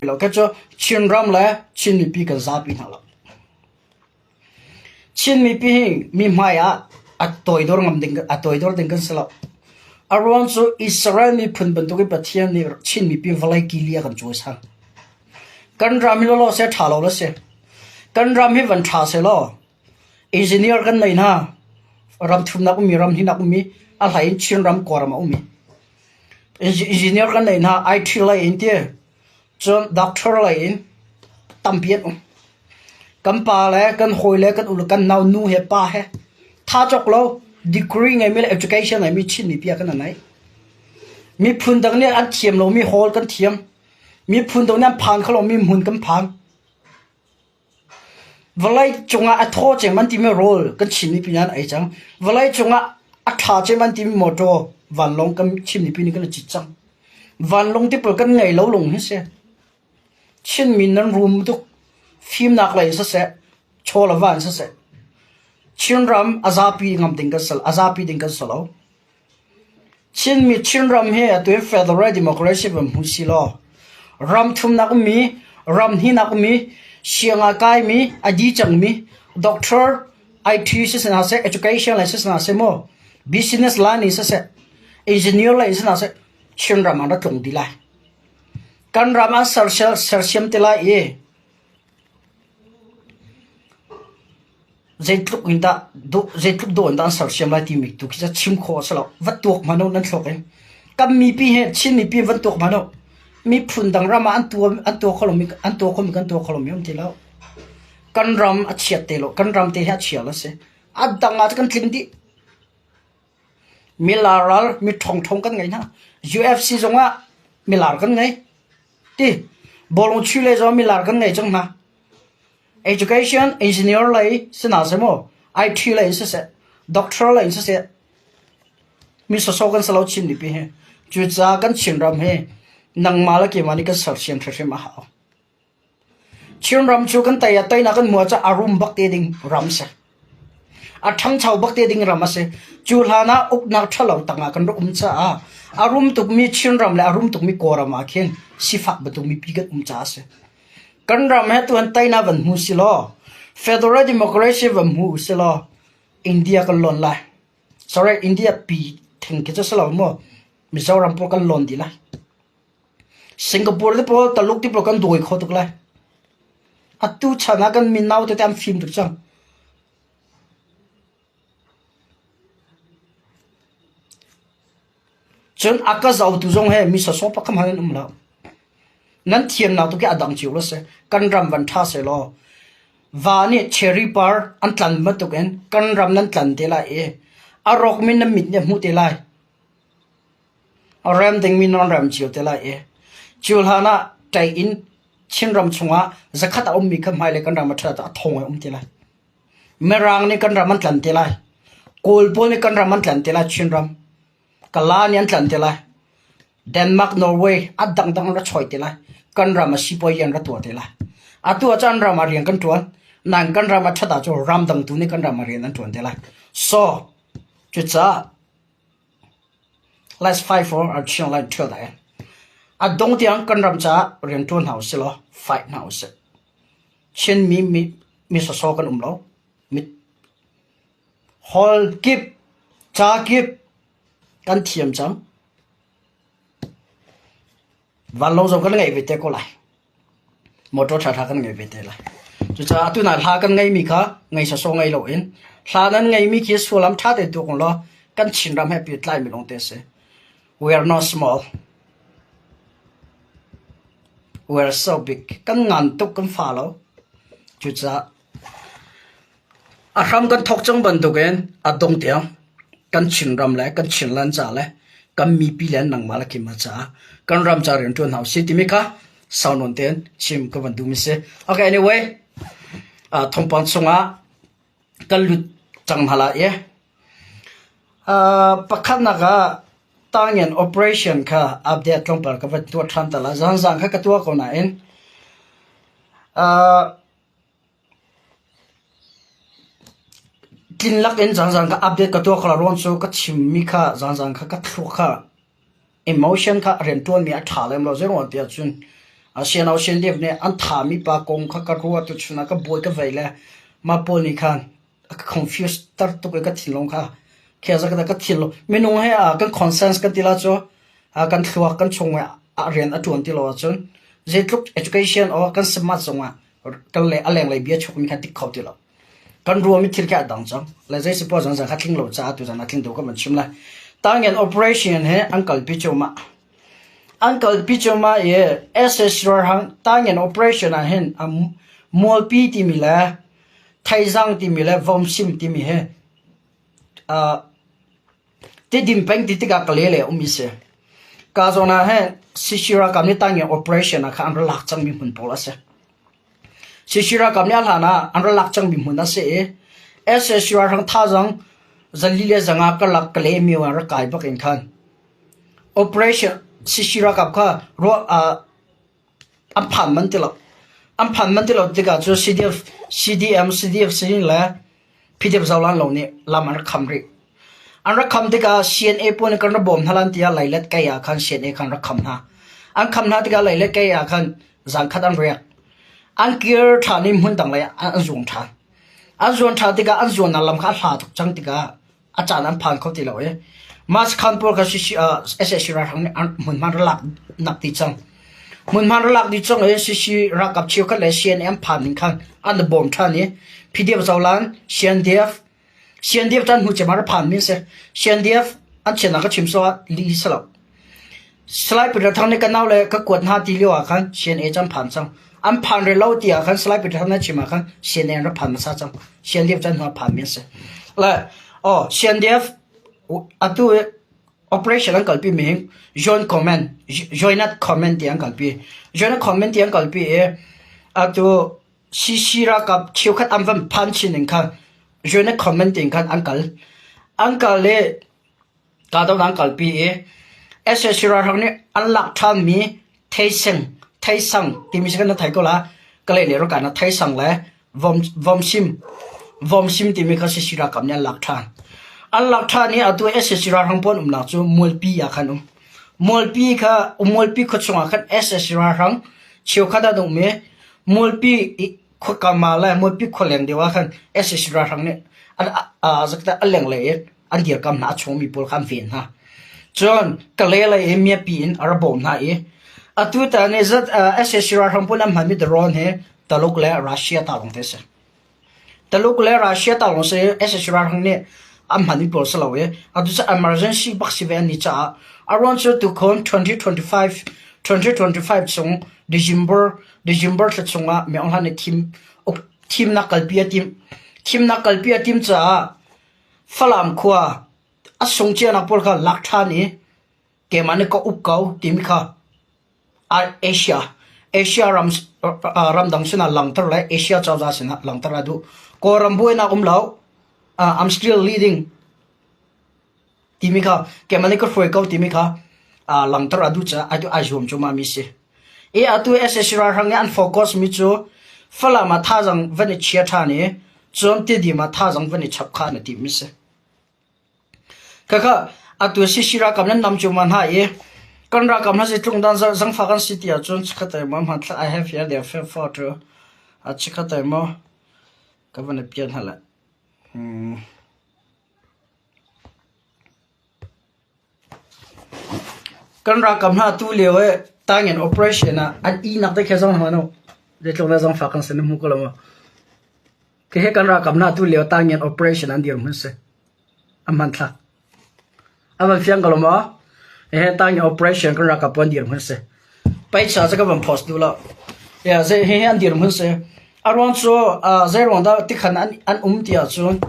lo cái cho chin ram là chin mi pi cái giá pi nào lo chin mi pi mi mai à tôi đó ngầm định à tôi đó định cái sao around so Israel mi phun bần tôi cái bát thiên ni chin mi pi valai kilia kan chui sang kan ram mi lo se thả lo se kan ram hi van tha se lo engineer kan nei na ram thum na mi ram hi na mi a lai chin ram ko ram mi engineer kan nei na IT lai in tie chon doctor lai in tampian kan pa le kan hoi le kan ul kan nau nu he pa he tha chok lo degree ngai mi education ngai mi chin mi pia kan nai mi phun dang ne an thiam lo mi hol kan thiam mi phun dang ne phan khalo mi mun kan phan valai chunga a tho che man ti mi role kan chin mi pian ai chang valai chunga a tha che man ti mi moto van long kan chin mi pi ni kan chi chang van long ti pol kan ngai lo long hi se chin mi nan room tu phim nak lai sa se chola van sa se chin ram azapi ngam ding ka sal azapi ding ka salo chin mi chin ram he tu federal democracy bam husi lo ram thum nak mi ram hi nak mi sianga kai mi adi chang mi doctor IT se na se education la se na se mo business line se se engineer la se na se chin ram ana tung di lai kan ram a sarsiam te la e zaitluk inda do zaitluk do inda sarsiam la ti mi tu ki cha chim kho salo vatuk mano nan thlok en kam mi pi he chin mi pi vatuk mano mi phun dang rama an tu kholomi an tu khom kan tu kholomi um tilo kan ram a chiat te lo kan ram te ha chia la se adanga kan tling di milaral mi thong thong kan ngai na UFC zonga milar kan ngai ti bolong chule zo milar kan ngai jong na education engineer lai sina se mo IT lai se doctor lai se mi so kan salo chin ni pi he chu cha kan chin ram he nang mala ke mani ka sar siam thre ma ha chin ram chu kan tai na kan mo cha arum bak te ding ram se a thang chau bak te ding ram se chu hlana uk na thalo tanga kan ro cha arum tuk mi chin ram le arum tuk mi ko ram a khen sifak batuk mi pi ka cha se kan ram he tu an tai na van hu si lo federal democracy van hu si lo india kan lon lai sorry india pi thing ke cha salo mo mizoram po kan lon di lai Singapore de po taluk ti po kan doi kho tuk lai atu chana kan minau te tam film tuk chang chon aka zau tu jong he mi so pa kam han la nan thiam na tu ke adang chiu lo se kan ram van tha se lo wa ni cherry par an tlan ma tuk en kan ram nan tlan te la e a rok min na mit ne mu te lai a ram ding min non ram chiu te la e chul hana tai in chin ram chunga zakhat a mi kham hai le kan ram tha ta thong ai te lai merang ni kan ram an tlan te lai kol pol ni kan ram an tlan te lai chin ram kala ni an tlan te lai Denmark Norway adang dang la choi te lai kan ram si poi yan ra tu te lai atu chan ram riang kan tuan nan kan ram tha da cho ram dang tu ni kan ram rian an tuan te lai so chu cha let's fight for our children like to that a dong tiang kan ram cha rian tuan house lo fight house chen mi so kan lo mi hol kip cha kip kan thiam chang van lo zo kan ngai ve te ko lai motor tha kan ngai ve te lai chu cha tu na tha kan ngai mi kha ngai so ngai lo in tha nan ngai mi ki sulam tha te tu kon lo kan chin ram happy tlai mi long te se we are not small we are so big kan ngan tuk kan fa lo chu cha a ram kan thok chang ban tu gen a dong tiang kan chin ram la kan chin lan cha la kan mi pi len nang mala ki ma cha kan ram cha ren tuan hau si ti mi kha sound on ten chim ka van du mi se okay anyway thong pan sunga kan lut chang hala ye pakhat na ga tangen operation kha update long par ka va tu than ta la zang kha ka tu ko na en tin lak en zang ka update ka tu ko la ron so ka chim mi kha zang kha ka thlu kha emotion kha ren tuan mi a tha lem lo zero tia chun xian ao xian dep ne an tha mi pa kong kha ka ruwa tu chuna ka boy ka veile ma pol ni khan confused tar to ka thilong kha khe za ka thilo menung he a kan conscience ka tila cho a kan thwa kan chungwa a rian a tuan tilo chun zetluk education or kan smart chungwa kan le aleng le bia chuk mi khan tik khau tilo kan ruwa mi thil ka dang chang le zai suppose jang kha thling lo cha tu jana thling do ka man chimla tangen operation he uncle pichoma ye ss ro hang tangen operation a hen am mol pi ti mi la thaizang ti mi la vom sim ti mi he te dim peng ti ka kale le umi se ka zona he sishira kam ni tangen operation a khan lak chang mi hun pola se sishira kam ni ala na an lak chang mi hun na se ss ro hang thazang zalile zanga ka lak kale mi wa ra kai bakin khan operation sishira kap kha ro am phan man tilo tiga chu cdm sin la pdf zawlan lo ni lamar khamri anra kham tiga cna pon kan bom halan tia lailet ka ya khan cna khan ra kham na an kham na tiga lailet ka ya khan zang khadan re an kier thani mun dang la an zong tha tiga an zon na lam kha hla thuk chang tiga acha nan phan kho ti lo e mas khan por ka si ss ra hang mun man lak nak ti chang mun man lak di chang e si ra kap chiu kha le cnm phan ning khan an bom tha ni pdf zawlan cndf tan hu che mar phan mi se cndf an chena ka chim so li salo slide pe thang ne ka naw le ka kwat ha ti lo khan cna cham phan chang an phan re lo ti a khan slide pe thang na chima khan cna ra phan ma sa chang cndf tan ha phan mi se la cndf atu operation ang kalpi ming join comment yang kalpi e atu sisira kap chiukat amvam panchin kan join commenting kan angkal le ta daw ang kalpi e ssra hang ne unlock tham mi thaisang timi kan thai ko la kale le ro kana thaisang le vom sim timi ka sisira kap ne lak than Allah thani atu ssra hang pon umla chu molpi ya khanum molpi kho chunga khan ssra hang chiu khada dong me molpi kho kamala molpi kholeng dewa khan ssra hang ne a zakta aleng le an dir kam na chung mi pol kham fen ha chon kalela e mi pin arabom na e atu ta ne zat ssra hang pon am hami dron he taluk le russia ta long tese ssra hang ne am hani por salawe adu sa emergency baksi ve ni cha around to con 2025 chung december sa chunga me on han team na kalpia team cha falam khwa asung che na por kha lak tha ni ke mane ko upkau team kha asia ram dang sina langtar la asia chawza sina langtar adu ko rambuai na umlau I'm still leading timika kemaniko foikau timika langtar adu cha adu ajum chuma mi se e atu ssra hang an focus mi chu fala ma thajang vani chia tha ni chom ti di ma thajang vani chap kha na ti mi se kaka atu sisira kam nan nam chu man ha e kanra kam na se tung dan zang fa kan city a chon chkhata ma ma I have here their photo a chkhata ma ka vani pian hala kan ra kam na tu lewe tangen operation a an I nak te khazang ma no de tlong na zang fa kan sen mu ko lama ke he kan ra kam na tu lewe tangen operation an dir mun se aman tha aman fiang ko lama he tangen operation kan ra ka pon dir mun se pai cha ka ban post du la ya ze he an dir mun se arwan so zero da tikhan an tia chun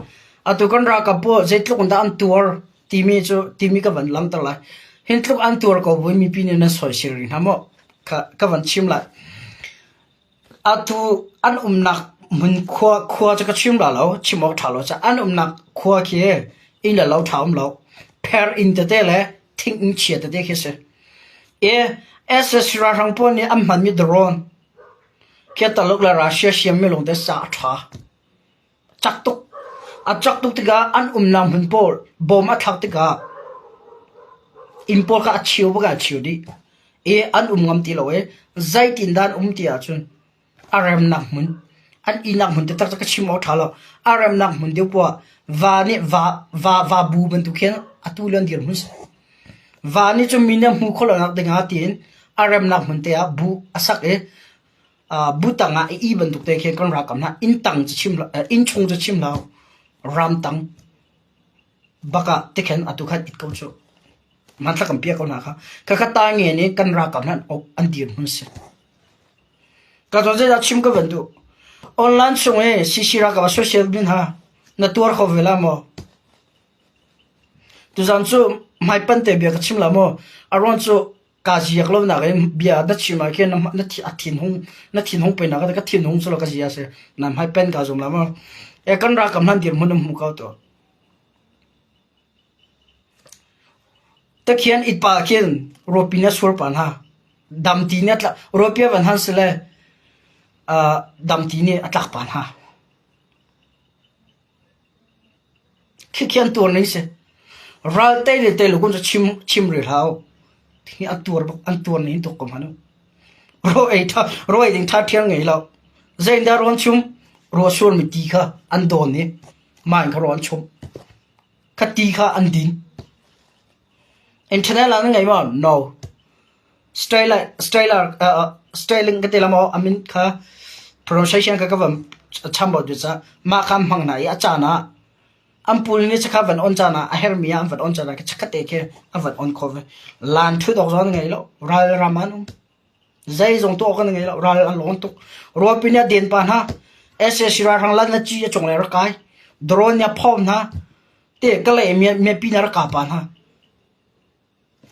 atu kan ra ka po zetluk da an tour timi ka ban lam tar la hintluk an tour ko boi mi pin na soi siri hamo ka ban chim la atu an nak mun khwa cha ka chim la lo chimok thalo cha an nak khwa ke in la lo thaum lo per in te le thing in chia te de ke se e ss ra rang po ni am man mi drone ke taluk la russia siam me long de sa tha chak tuk tiga an nam hun pol bom a thak tiga impol ka chiu ba chiu di e an ngam ti lo e zai tin dan tia chun aram nak mun an inak mun te tak tak chim au thalo aram nak mun deu po va ni va bu ban tu khen atulan dir mun va ni chu minam hu khol nak de nga tin aram nak mun te a bu asak e bu tanga i ban tu te khen kan ra kam na in tang chim in chung chim lao ram tang baka te khen atu khat it ko chu man thla kam pia ko na kha ta nge ni kan ra kam nan an dir mun se ka to je da chim ka ban du online chung e si ra ka social bin ha na tur kho vela mo tu zan chu mai pan te bia ka chim la mo aron chu ka ji yak lo na ge bia da chima ke na thi thin hong pe na ka thin hong so ka ji ya se na mai pen ka zum la mo e kan ra kam nan dir mun mu ka to ta khian it pa khian ropina sur pan ha dam ti ne tla ropia van han sele dam ti ne atlak pan ha khian tur nei se ral te le te lu kun chim ri hao thi an tur nei to kom hanu ro ei ding tha thiang ngei lo zain da ron chum ro sur mi ti kha an don ni mai kha ron chum kha ti kha an din internet la ngai ma no styling ka te la mo amin kha pronunciation ka vam chambo du cha ma kham hang na ya cha na ampul ni chakha van on cha na a her mi am van on cha na ka chakha te ke a van on cover lan thu dok zon ngai lo ral ramanu zai zong to ka ngai lo ral an long to ro pinya den pa na ss ra thang lan na chi ya chong le ra kai drone ya phom na te ka le me pi na ra ka pa na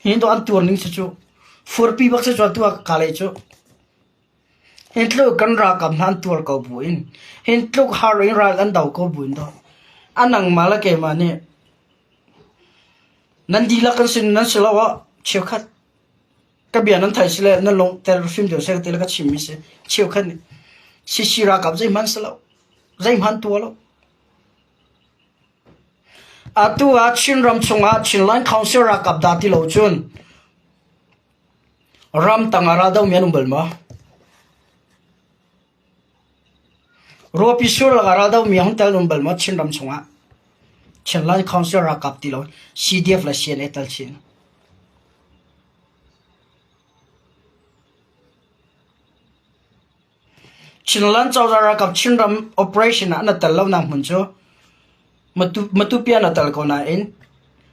hin to an tur ning chu for pi bak se chu tu ka le chu hin tlu kan ra kam nan tur ko buin hin tlu har ring ra an dau ko buin do anang mala ke ma ne nan di la kan sin nan sela wa chiu khat ka bia nan thai sile nan long tel film de se tel ka chim mi se chiu khat ni si ra kam zai man sela zai man tu lo atu a chin ram chunga chin lan council ra kap da ti lo chun ram tangara dau mian bel ma ro pi sur la ra dau mi hong tel bel ma chin ram chunga chin lan council ra kap ti lo cdf la sien etal chin chin lan chau ra kap chin ram operation na tel lo na mun cho matu pia na tal ko na in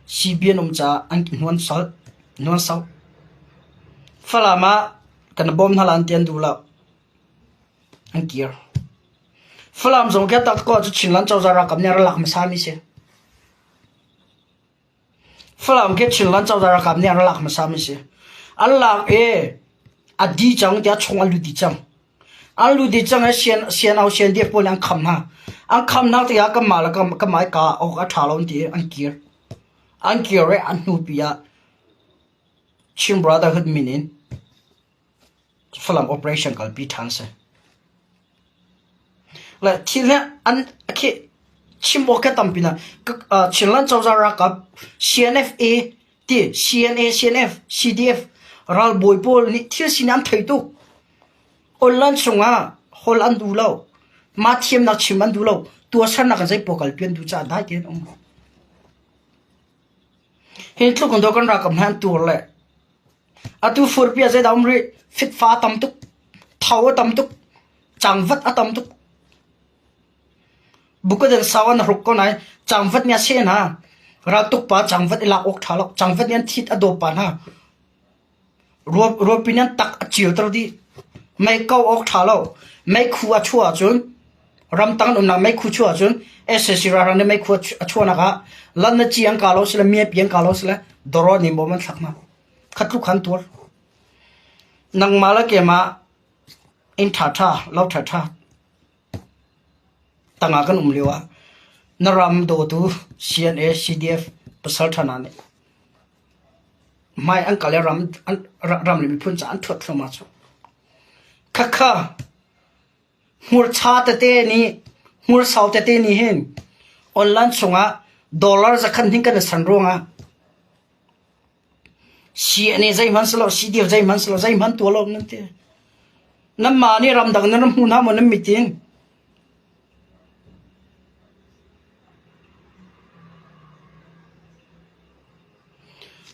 cbn cha an nuan sau falama kan bom halan tian du la an kier falam zong ka tak ko chu chinlan chau zara kam nya lak ma sa mi se falam ke chinlan chau zara kam nya lak ma sa mi se allah e adi chang dia chong alu di chang a sian au sian dia pol ang kham na te ya ka mal ka mai ka o ka thalon ti an kier re an nu pia chim brotherhood minin falam operation kal pi than se la thila an ke chim bo ka tampina chinlan chawza ra ka cnfa ti cnf cdf ral boy pol ni thil sinan thaitu online sunga hol an du lo ma thiam na chim an du lo tu san na ka jai pokal pian du cha dai ke ong hin tlu kon do kan ra kam han tur le atu for pia zai dam ri fit fa tam tuk thau tam tuk changvat atam tuk bukaden sawan ruk ko nai changvat nya se na ra tuk pa changvat ila ok thalok changvat yan thit ado pa na ro pinan tak achil tar di mai kau ok thalo mai khu a chua chun ram tang na mai khu chua chun ss ra ran mai khu chua na ka lan na chi ang ka lo sila mi pian ka lo sila doro ni mo man thakna khatlu khan tur nang mala ke ma in tha lau tha tanga kan umlewa naram do tu cna cdf pasal thana ne mai an kale ram le mi phun cha an thot thoma chu khakha mur cha te ni mur sau te ni hen online chunga dollar za khan thing kan san ronga cna zai man slo cdf zai man slo zai man to lo nante nam ma ni ram dang nam hun ha mo nam meeting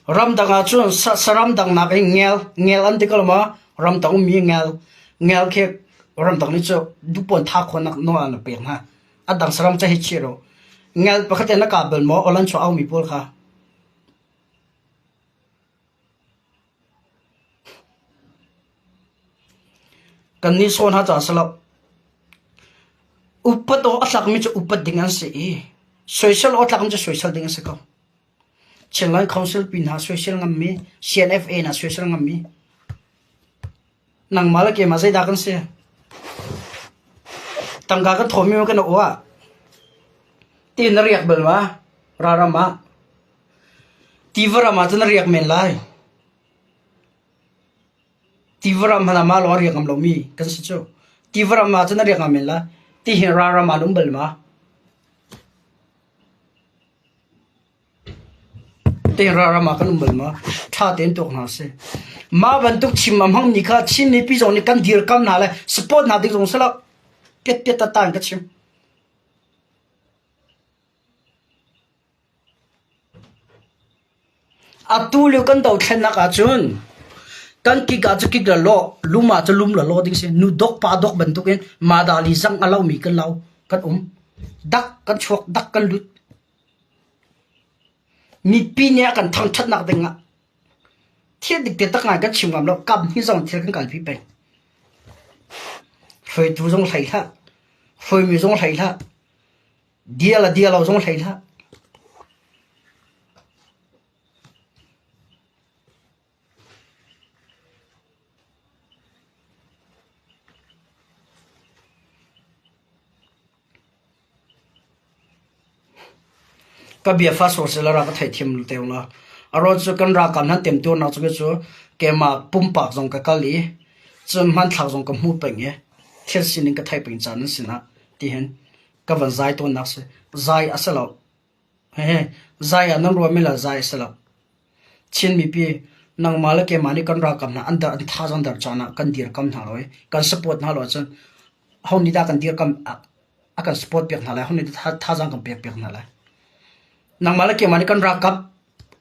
ram dang a chu saram dang na cái ngel an tikal ma ram dang mi ngel ke ram dang ni chu du pon tha khon nak no an pe ha adang saram cha hi chiro ngel pakhat na ka bel mo olan chu au mi pol kha kan ni son ha cha sala upat o atlak mi chu upat dingan se e social o tlak mi chu social dingan se ko Chenlan Council pin ha social ngam mi CNFA na social ngam mi nang mala ke ma zai da kan se tangga kan thomi ma kan owa tin riak bel ma rarama tivara ma tan riak men lai tivara ma ma lo riak ngam lo mi kan se chu tivara ma tan riak ngam men la ti hin rarama dum bel ma tên ra mà cái number mà cha tên tục nào se mà vẫn tục chim mà hăng nhỉ cả chim này bây giờ này căn điều cam nào lại sport nào tiếng giống sao biết biết ta tan cái chim à tu liệu căn đầu khen nạc à chun căn kí cả kí là lo luma cho lum là lo tiếng se nu dog pa dog vẫn tục cái mà đào lý răng alau mi căn lau căn đắc căn chuột đắc căn lút mi pinya kan thang chat nak denga thiệt dik te tak ngai kan chim ngam lo kam hi zong thil kan kal pi pe phơi tu zong thai la phơi mi zong thai la dia la zong thai la cái bia phát sổ sẽ là ra cái thầy thiêm tiêu là rồi cho con ra cảm hắn tiềm tiêu nào cho cái chỗ cái mà bung bạc trong cái lý cho hắn thảo trong cái mũ bệnh ấy thiết xin cái thầy bệnh trả nó xin á thì hen cái vấn giải tôi nào sẽ giải à sẽ lâu giải à nó rồi mới là giải sẽ lâu trên mi pi nang mà là cái mà đi con ra cảm hắn anh thao trong đời trả nó cần tiền cầm thảo rồi cần support nó rồi chứ hôm nay ta cần tiền cầm cần support việc nào lại hôm nay thao trong cầm việc nào lại nang mala ke mani kan rakap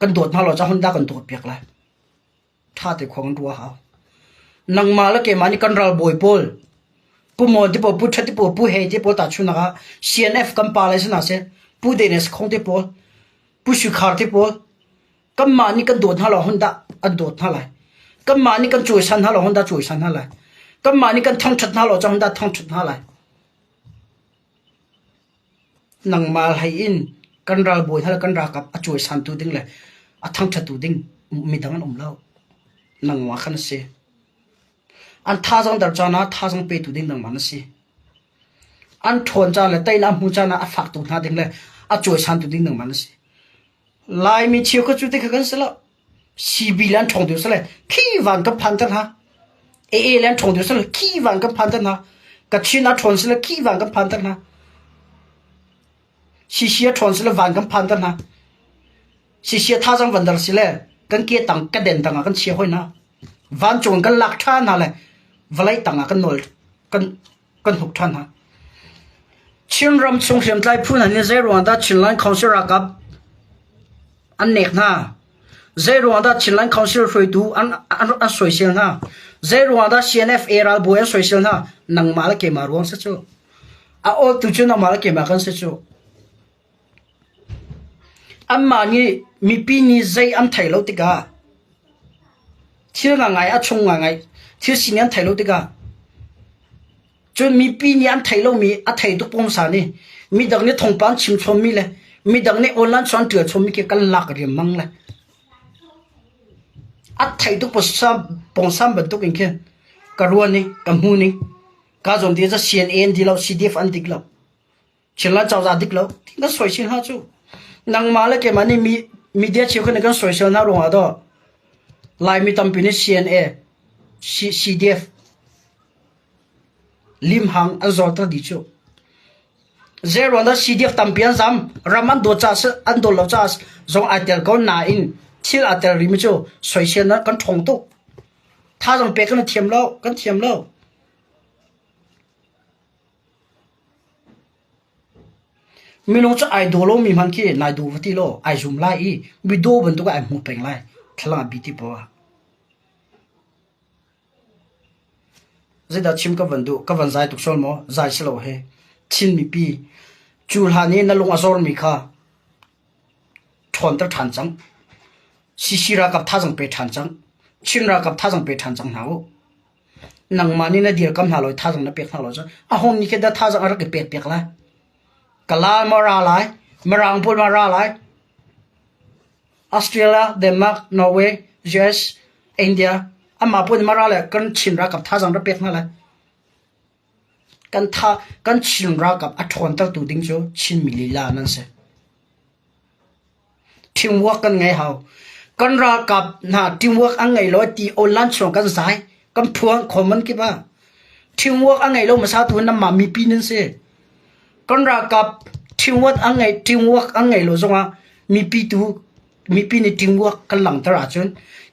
kan dot na lo cha honda kan dot pek la tha te khong ru ha nang mala ke mani kan ral boy pol pu mo ti po pu thati po pu he ti po ta chuna ga CNF kam pa la sina se pu de nes khong te po pu shu khar te po kam mani kan dot na lo honda an dot na la kam mani kan chui san na lo honda chui san na la kam mani kan thang that na lo cha honda thang that na la nang mal hai in kan ral boy thal kan ra kap a choi san tu ding le a thang tha tu ding mi dang an lo nang wa khan se an tha jang dar chana tha jang pe tu ding nang man se an thon cha le tai na mu cha na a phak tu na ding le a choi san tu ding nang man se lai mi chiu ko chu te kan se la si bi lan thong du se le ki van ka phan tan ha e lan thong du se le ki van ka phan tan ha ka chi na thon se le ki van ka phan tan ha xí xía tròn xí là vàng cái pan tân ha xí xía tha rằng vấn đề xí là cái kia tăng cái đèn tăng cái xía hoi na ván tròn cái lạc than ha lại và lấy tăng cái nồi cái hụt than ha chuyên ram sung hiểm tại phun này dễ rồi ta chuyên lan council ra cấp anh nẹt ha dễ rồi ta chuyên lan council phơi tu anh soi xiên ha dễ rồi ta CNF era boy soi xiên ha nang mà là cái mà ruộng sẽ cho à ô tu chuyên nang mà là cái mà cần sẽ cho amma ni mi pi ni zai am thai lo tika thil nga ngai a chung nga ngai thil sin an thai lo tika chun mi pi ni an thai lo mi a thai tu pom sa ni mi dang ni thong pan chim chom mi le mi dang ni online chuan tu chom mi ke kan lak ri mang le a thai tu po sam pong sam ban tu kin khen ka ruan ni ka mu ni ka zom ti za CNN di lo CDF an dik lo chila chaw za dik lo na soi sin ha chu nang mala ke mani media chiu khane kan social na ronga do lai mi tampini CNA CDF lim hang azol ta di chu zero da CDF tampian zam raman do cha se an do lo cha zong atel ko na in thil atel ri mi chu social na kan thong tu tha jong pe kan thiam lo mi long cho idol mi man ki nai du vati lo ai zoom lai I mi do ban tu ka ai mu peng lai thla bi ti po zai da chim ka van du ka van zai tu sol mo zai silo he chin mi pi chul ha ni na long azor mi kha thon ta than chang sisira kap tha jang pe than chang chinra kap tha jang pe than chang hao nang mani na dir kam haloi tha jang na pek halo cha a hong ni ke da tha jang ara ke pek pek la kala mara lai marang pul mara lai Australia Denmark Norway US India ama pun mara la kan chinra kap tha jang ra pek na la kan chinra kap a thon ta tu ding cho chin mili la nan se teamwork kan ngai hao kan ra kap na teamwork ang ngai lo ti online chong kan sai kan phuang common ki ba teamwork ang ngai lo ma sa tu na ma mi pi nan se kan ra kap teamwork ang ngai lo zonga mi pi ni teamwork kan lang ta ra chun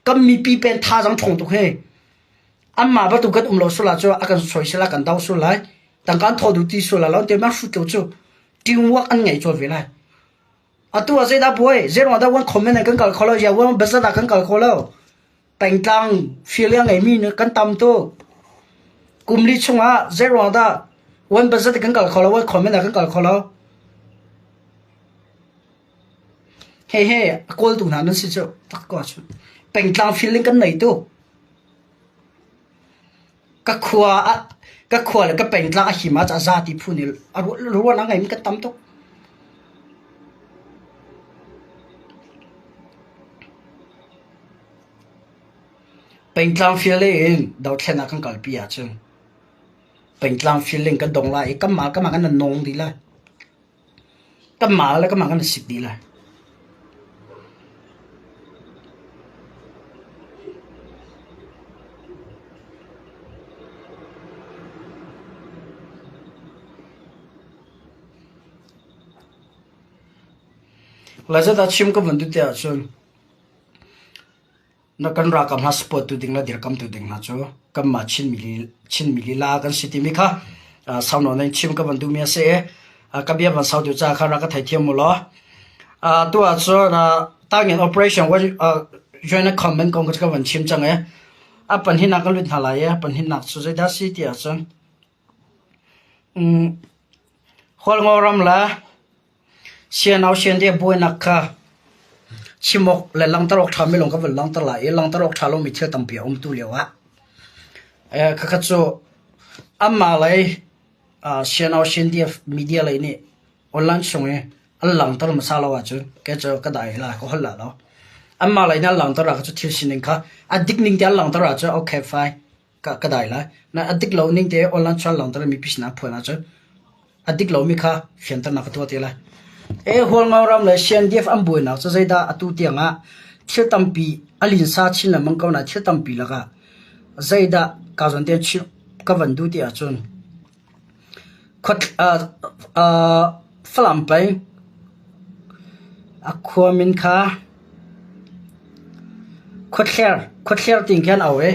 kan mi pi pen tha jang thong tu he amma ba tu kat lo su la cho akan soi sila kan dau su lai tang kan tho du ti su la lo te ma su tu chu teamwork ang ngai cho ve lai atu a zai da boy zero da wan comment kan kal kholo ya wan basa da kan kal kholo peng tang feeling ngai mi ne kan tam to kumli chunga zero da wan basa da kan kal kholo wan comment da kan kal kholo he call tu na nan si cho tak ko chu peng tang feeling kan nei to ka khwa la ka peng tang a hi ma cha za ti phu ni a ru na ngai mi ka tam to peng tlang feeling dau thena kan kal pi a chung peng tlang feeling kan dong lai ka ma kan nong di la ka ma kan sik di la la za da chim ka van du te a chung na kan ra kam ha spot tu ding la dir kam tu ding na cho kam ma chin mili la kan city mi kha sau no nen chim ka ban du mi se ka bia ban sau tu cha kha ra ka thai thiam mo lo tu a cho na ta ngin operation wa join a comment kong ka ban chim chang e a pan hin na kan lut hala ye pan hin na su zai da city a chang hol ngoram la xian ao xian de boy nak kha chimok le lang tarok tha mi long ka lang tar la e lang tarok tha lo mi thil tam pi tu lewa kha kha chu amma lai xian ao xian de media lai ni online song e lang tar ma sa lo wa chu ke cho ka dai la ko hal la lo amma lai na lang tar ra chu thil sin kha adik ning de lang tar ra chu okay fine ka dai la na adik lo ning de online chan lang tar mi pisna phona chu adik lo mi kha fian tar na ka to te la e hol ngauram le sian def am boi na cho zaida atu tianga thil tampi alin sa chin la mang kauna thil tampi laga zaida ka zon te chi ka van du ti a chun khot flam pai akwa min kha khot kher ting khan awe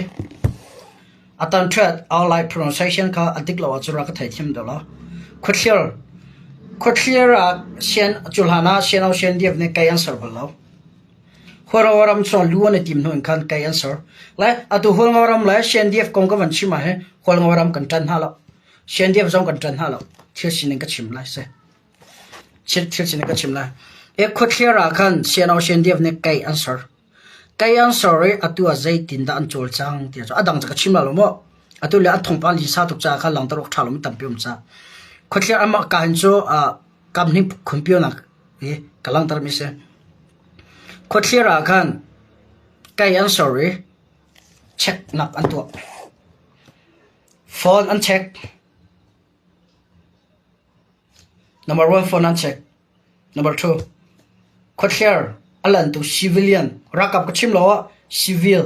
atan thread all like pronunciation kha adik lawa chura ka thai thim do lo khot kher sian chulhana sian au sian diep ne kai answer balo hororam chon luan tim no khan kai answer la atu hororam la sian diep kong ka van chima he hororam kan tan hala sian diep jong kan tan hala thil sin ka chim lai se thil sin ka chim la e khot kher khan sian au sian diep ne kai answer re atu a zai tin da an chol chang ti cho adang ka chim la lo mo atu le a thong pa li sa tuk cha kha lang tarok thalom tam pium cha khotlia ama kan cho kam ni khumpio na e kalang tar mi se khotlia ra khan kai an sorry check nak an to phone an check number 1 phone an check number 2 khotlia alan to civilian rakap ka chim lo civil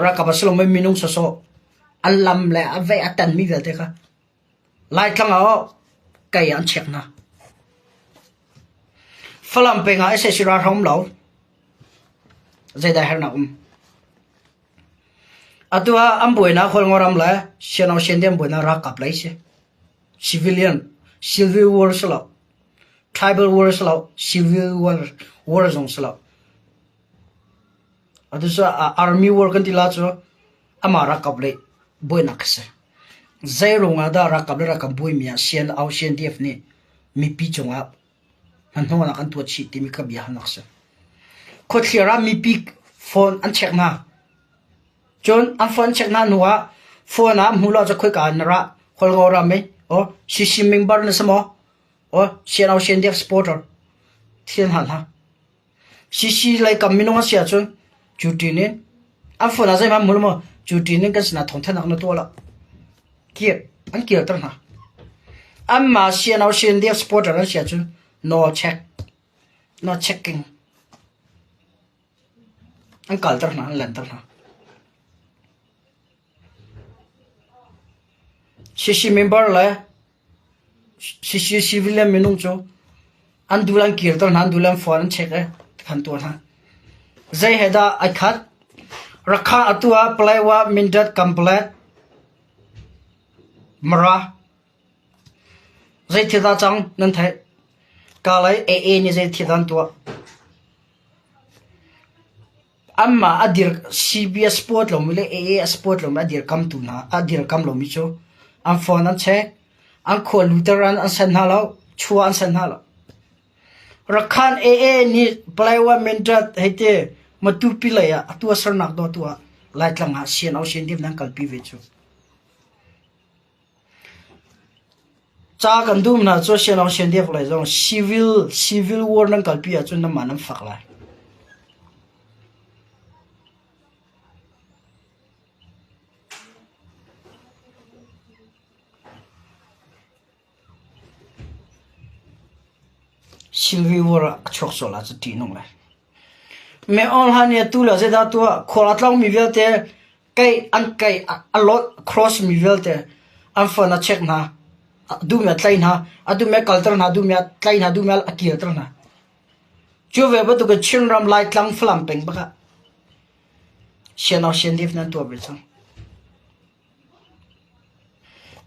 rakap aslo mai minung so alam le ave atan mi vel te kha lai thang ao kai an check na falam pe nga ese sira hom lo zai da her na atua amboi na khol ngoram la siano sendem boina ra kap lai se civil war sala tribal war selo civil war zong selo adu sa army war kan tila cho amara kable boy nakse zero nga da ra kable ra kam boy mia sian au sian df ni mi pi chonga han thong na kan tu chi ti mi ka bia nakse ko thira mi pi phone an check na chon an phone check na nuwa phone am hula cho khoi ka nara khol go ra me o shi member na samo o sian au sian df supporter thiên hẳn ha shi lại cầm mình nó xia chun chủ trì nên anh phụ là gì mà muốn mà chủ trì nên cái gì là thằng thân nó to là kia anh kia tao hả anh mà xia nào xia đi supporter nó xia chun no checking anh cẩn tao hả anh lần tao hả shi member lại shi civilian mình nung cho anh dulang kia tao anh dulang phone anh check cái thằng tuần ha zai heda akhat rakha atua plaiwa mindat complete mara zai thida chang nan thai kalai AA ni zai thidan tua amma adir CBS sport lo mile AA sport lo adir kam tu na adir kam lo mi cho am phone an check an khol luteran an san halo chua an san halo rakhan AA ni plaiwa mindat hete matu pilaya atua sarnak do tua light lang ha sian au sian dim nang kalpi ve chu cha kan dum na cho sian au sian dim lai jong civil war nang kalpi a chun na manam fak lai civil war chok so la ti nong lai me on han ya tu la ze da tu kholat long mi velte kai a lot cross mi velte am fa na check na du me tlai na adu me culture na du me tlai na du me akir tra na chu ve ba tu ka chin ram lai tlang flam peng ba ka sian dif nan tu be chang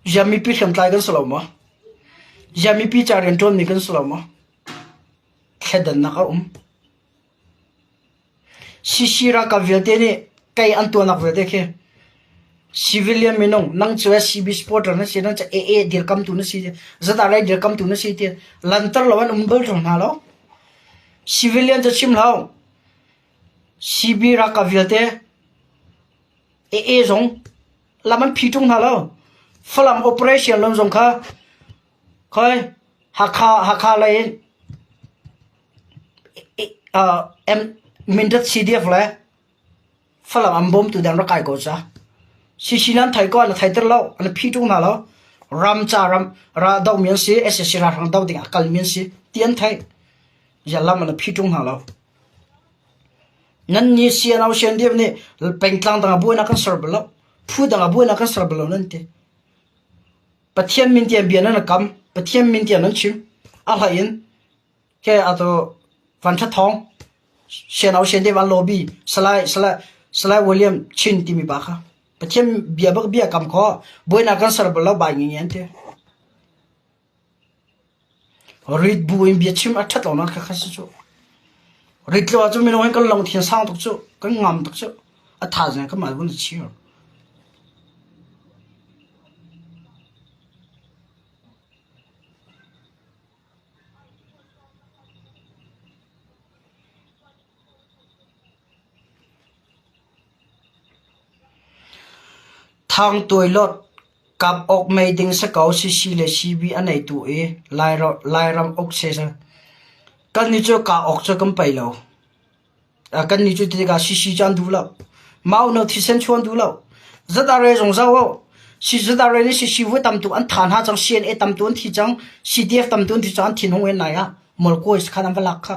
jami pi kham tlai kan solo ma jami pi cha ren ton ni kan solo ma khedan na ka Sisira ka velte ni kai antuanak velte ke civilian minong nang chua CB supporter na sinang cha AA dir kam tu na si zata rai dir kam tu na si ti lantar lawan umbal thong na lo civilian cha chim lao CB ra ka velte AA zong laman phitung na lo falam operation lom zong kha khoi hakha lai em mindat CDF le falam ambom tu dan rakai ko cha sisinan thai ko na thai ter lo an phi tu na lo ram ra dau mian si ss ra rang dau ding akal mian si tian thai yalam an phi tu na lo nan ni sian au sian diep ni peng tlang dang bu na kan sar blo phu dang bu na kan sar blo nan te pathian min tian bian na kam pathian min tian nan chim a hain ke ato van tha thong sian au sian de van lobby salai William chin ti mi ba kha pathian bia kam kho boina kan sar blo ba ngi yan te rit bu im bia chim a that lo na kha kha chu rit lo chu mi no kan long thian sang tok chu kan ngam tok chu a tha jang ka ma bun chi thang toilet kap ok mai ding sa kau si le CB anei tu e lai ram ok se sa kan ni cho ka ok cho kam pai lo kan ni chu ti ga si chan du lo mau no thi sen chuan du lo zada re jong za wo si zada re ni si wu tam tu an than ha chang sien e tam tu an thi chang CDF tam tu an thi chang thin hong en nai a mol ko is khanam va lak kha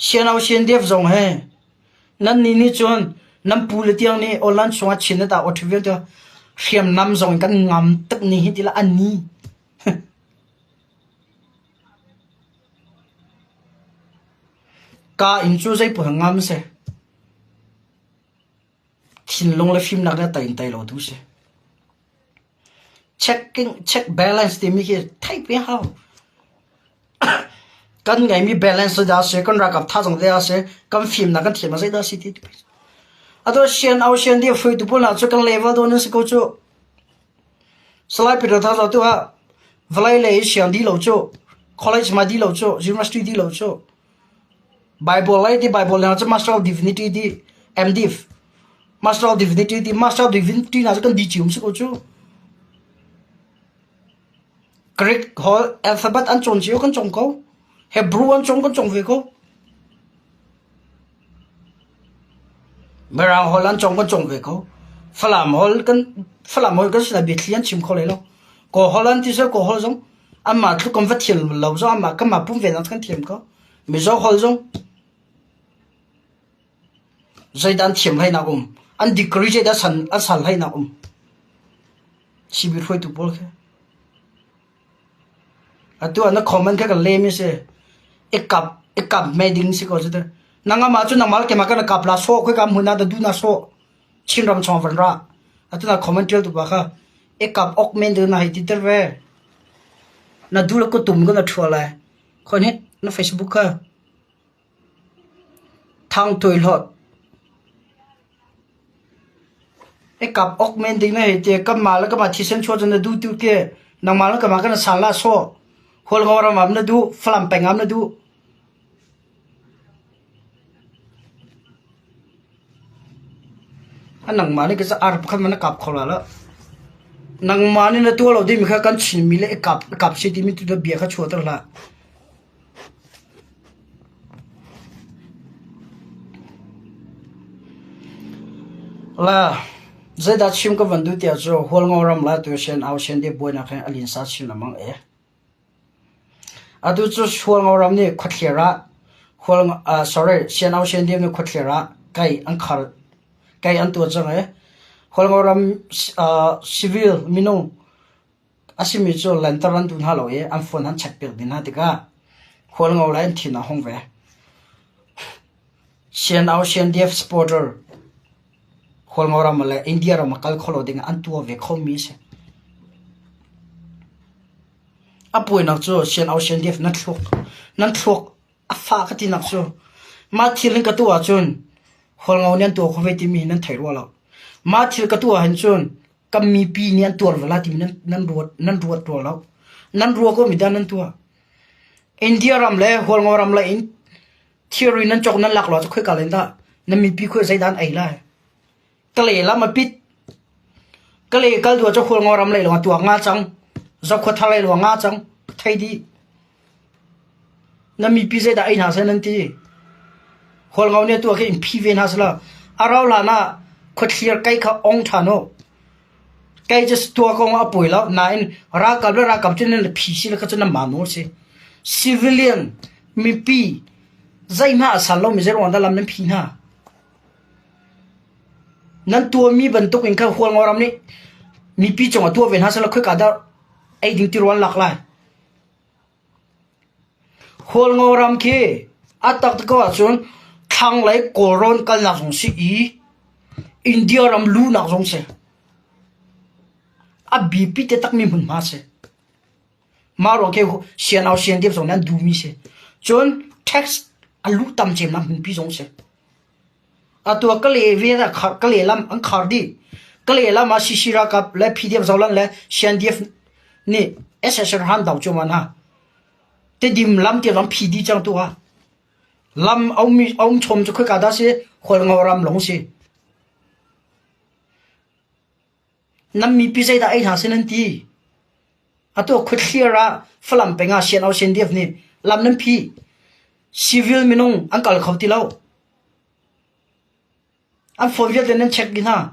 sien au sien def jong he nan ni chuan nam pu le tiang ni olan chunga china ta othivel to khiam nam zong kan ngam tak ni hi tila ani ka in chu zai pu ngam se thin long le phim nak na tai lo tu se check balance thì mi cái thay biết how căn ngày mi balance ra sẽ con ra gặp thà rằng ra sẽ con phim là con phim mà sẽ ra city à tôi xem ao xem đi phơi tụ là cho con level đó nó sẽ có chỗ slide bị thà rồi tôi à vlei lấy xem đi lâu chỗ college mà đi lâu chỗ university đi lâu chỗ Bible lấy đi Bible là cho Master of Divinity đi MDiv Master of Divinity đi Master of Divinity là cho con đi chịu sẽ có chỗ Greek họ alphabet ăn trộn chiếu con trộn câu Hebrew ăn trộn con trộn về câu Mera họ ăn trộn con trộn về câu Phlam họ cái là biệt liên chim câu lấy lo có họ ăn thì sao có họ giống anh mà lúc con vật thiền lâu rồi anh mà cái mà bung về nó con thiền có mình do họ giống dây đan thiền hay nào anh degree dây đan sẵn hay nào chỉ biết thôi tụ bol cái à tu anh comment cái lem như thế ek cup meeting sẽ có gì đó nang mà chú nang mal cái mà cái cup là số cái cam huna đó du na số chín ram chong văn ra à tu na comment tell tụ ba kha ek cup ok men được na hay titter về na du là có tụm cái na thua lại còn hết na Facebook kha thang tuổi lọt ek cup ok men được na hay tiệt cam mà là cam mà thi sinh cho cho na du tu kia nang mal cái mà cái na sala số hol ngora mam na du flam pengam na du anang mani cái ar khan mana kap khola la nang mani na tu lo di mi kha kan chin mi le kap si di mi tu da bia kha chuatar la la zai da chim ka vandu tia cho hol ngoram la tu shen au shen de boy na khan alin sa chin lamang e adu chu hol ngoram ni khathera hol sorry shen au shen de ni khathera kai angkhar cái anh tuột rằng ấy hồi ngồi làm civil minung asimi cho lần ta lần tuần hà lỗi anh phone anh check việc đến ha thì cả hồi ngồi lại thì nó không về xiên áo xiên def supporter hồi ngồi làm lại India làm cái kholo đến anh tuột về không mi se apoi nak cho xiên áo xiên def năn thuốc pha cái tin nak cho mà thì lên cái tua chun hol ngau nian tu khove ti mi nan thairwa lo ma thil ka tu han chun kam mi pi nian tur wala ti nan ruat to lo nan ruwa ko mi dan nan tu India ram le hol ngau ram la in theory nan chok nan lak lo khoi calendar nan mi pi khoi zai dan ai la kale la ma pit kale kal du cho hol ngau ram le lo tu nga chang zo kho thalai lo nga chang thai di nan mi pi zai da ai na sa nan ti hol ngau ne tu cái phi ven hasla arau la na khot clear kai kha ong thano kai just tu ko ma poi la nine ra kap chen ne phi si la ka chen ma no se civilian mi pi zai ma san lo mi zer wan da lam nan phi na nan tu mi ban to kin kha hol ngau ram ni mi pi chong tu ven hasla khoi ka da ai ding ti ron lak lai hol ngau ram ke atak ko chun thang lấy coron kal nak song si India ram lu nak song se a BP te tak mi mun ma se maro ke sian au sian dep song nan du mi se chon tax a lu tam chem na mun pi song se a tu ka le ve da ka le lam ang khar di ka le lam a shishira kap le PDF zolan le sian dep ni SSR han dau chu man ha te dim lam te lam PD chang tu ha lam ông chôm cho khơi cả đó sẽ hồi ngầu ram lông sẽ năm mi pi dây đã ai thà sẽ nên ti à tôi khơi kia ra phàm bèn à xiên ao xiên điệp nè làm nên pi civil minung anh cả khâu ti lâu anh phổ việt nên check đi ha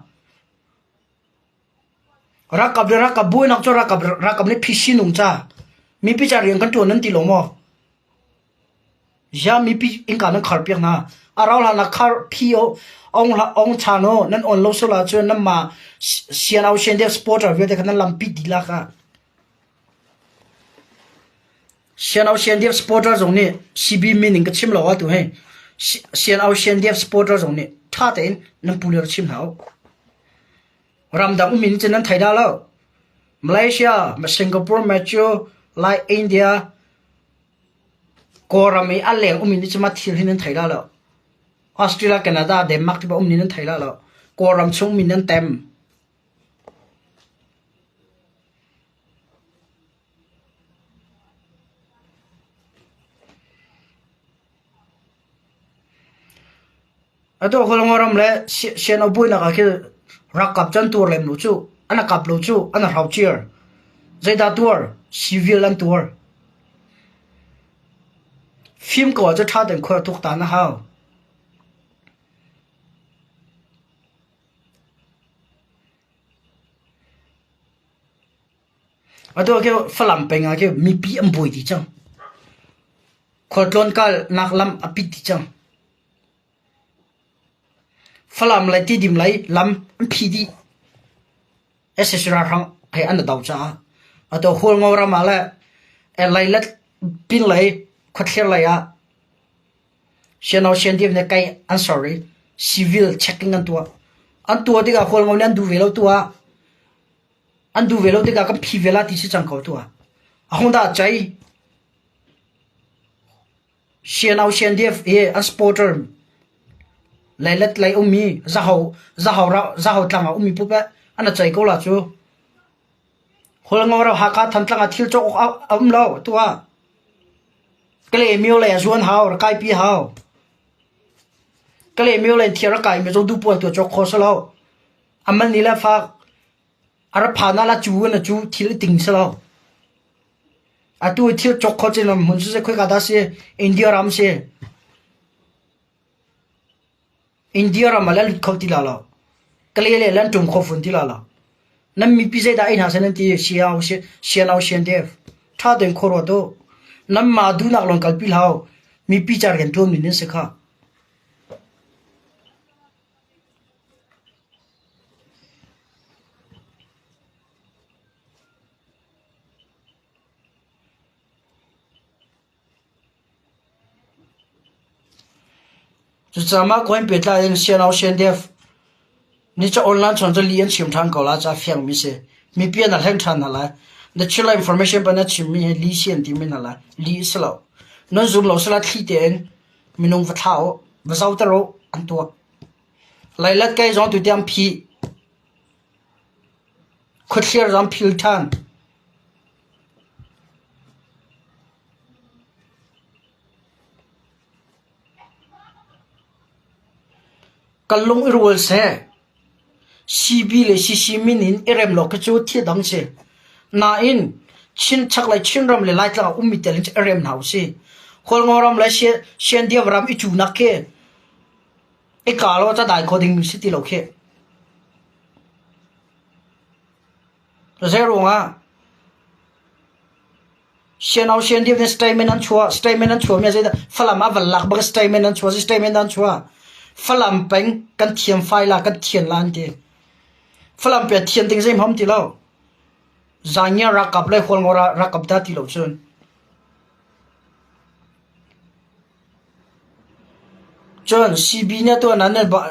ra cặp bui nọc cho ra cặp nên pi xin nung cha mi pi cha riêng căn tuần nên ti lâu mò ya mi pi in ka na khar piak na arau la na khar phio ong chano nan on lo so la chu na ma sian au shen de sporter ve de kan lam pi di la ka sian au shen de sporter zong ni cb meaning ka chim lo wa tu he sian au shen de sporter zong ni tha ten nan pulir chim hao ram dang min chen nan thai da lo Malaysia mà Singapore mà chưa lại India Corami aleng mình đi mà thiệt nên thấy là Australia Canada Denmark thì mình nên thấy là Coram chung mình nên tem ở đó kalau orang le sian obui nak cái rakap chân tour lem lu chu ana kap lu chu ana hau cheer zaida tour civilian tour phim có cho cha den khoi tuk ta na hao ở đó cái phim beng cái mi pi am bui đi chăng khoi tlon kal nak lam apit đi chăng phim lại ti dim lại lam pi đi SSR hang hay anh đào cha ở đó hol ngô ra mà lại lại lết pin lại khót khéo lại à xem nào xem tiếp này cái I'm sorry civil checking anh tua thì cả hol ngô anh du về lâu tua anh du về lâu thì cả cái phi về là thì sẽ chẳng có tua không đã chạy xem nào xem tiếp anh sporter lại lết lại mi ra hậu tlang mi búp anh đã chạy câu là chú hol ngô ra hạ thằng tlang thiếu chỗ lâu tua cái này miêu lại zuan hao cái pi hao cái này miêu lại thiệt cái mình dùng du buồn tuổi cho khó sao anh mình đi là pha anh phá na là chú thiệt tình sao à tôi thiệt cho khó chứ làm muốn sẽ khơi cả đó sẽ India ram sẽ India ram mà lên khâu tì là cái này lên trồng khâu phun tì là nằm mi pi dây đã in hàng sen thì xiao đẹp thà đến khâu rồi đó nằm mà du nạc lòng cái pi hao mi pi char gen tuom nên sẽ khá chỉ cho mà quan biệt là những xiao đẹp你这 online 从这里情场搞了这方面些，没变得很长的来，那出来 information 把那前面理线里面的来理死了，那如老师来提点，没弄不透，不晓得喽，很多，来了该让对点批，快点让批谈，跟龙一路噻。CB le CC minin erem lo kachu thi dang se na in chin chak lai chin ram le lai tla ummi tel erem nau se khol ngoram la se sian dia ram I chu na ke e ka lo cha dai coding mi city lo ke zero nga sian dia ne statement an chua me ze falam aval lak ba statement an chua falam peng kan thiam file la kan thian lan te phàm biệt thiên tình dây hóm thì lâu giang nhà ra cặp lại khôn ngora ra cặp ta thì lâu sơn chọn CB nha tôi nãy nè bảo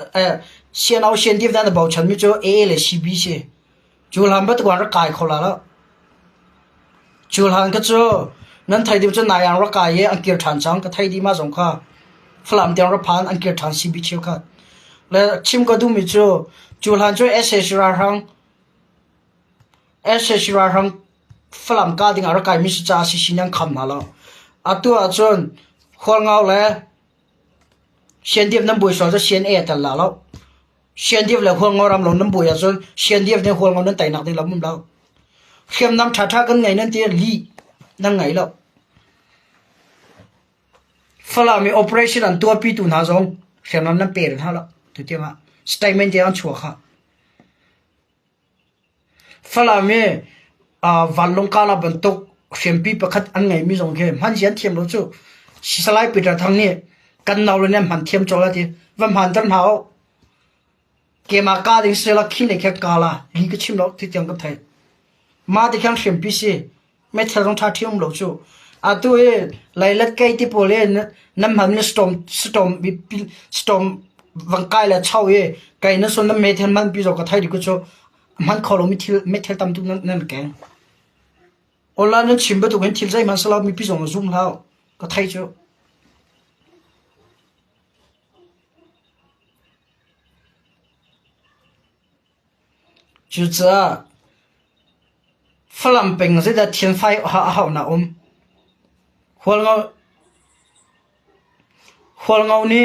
xem nào xem tiếp đang bảo chân mi cho A là CB xe chú làm bắt quan ra cài khâu là chú làm cái chỗ nên thấy điều cho này ăn ra cài ye ăn kia thản trắng cái thấy đi mà giống kha phàm tiếng ra phán ăn kia thản CB chiếu kha là chim có đúng mi cho chú làm cho SSR hang phàm cá tiếng ra cài mi sẽ cha xin nhang khăm nào lo à tôi chọn khoan ngao là xem tiếp năm buổi sáng cho xem e thật là lâu xem tiếp là khoan ngao làm lâu năm buổi rồi xem tiếp nên khoan ngao nên tay nặng thì lắm lâu xem năm thà cái ngày nên tiền li năm ngày lâu phải làm cái operation anh tua pi tu nào giống xem năm bể ha lâu thực tế mà statement thì anh chua ha phải làm cái văn long cá là bận tục xem pi bậc anh ngày mi giống cái hắn diễn thêm lâu chứ slide bị ra thằng nàyกันเราเลยเนี่ยมันเทียมจอแล้วทีวันผ่านตั้งเขาเกมาการดิ้งเสร็จแล้วขี้เหล็กแค่กาละลีก็ชิมแล้วที่เตียงกับไทยมาที่ข้างเสียมพิเศษไม่เท่าต้องท่าเทียมหลงจูอ่ะตัวเอไล่ลัดไก่ที่โปรเล่นน้ำมันเนี่ยสตอมวังไก่ละเช่าเอไก่นั่นส่วนน้ำเมทัลมันปีจอกกับไทยดีก็จู man kholo mi thil tam tu nan keng online nan chim ba tu gen thil zai man sala mi pi zong zoom lao ka thai chu chu cha phlam peng zai da thian phai ha na hol ngau ni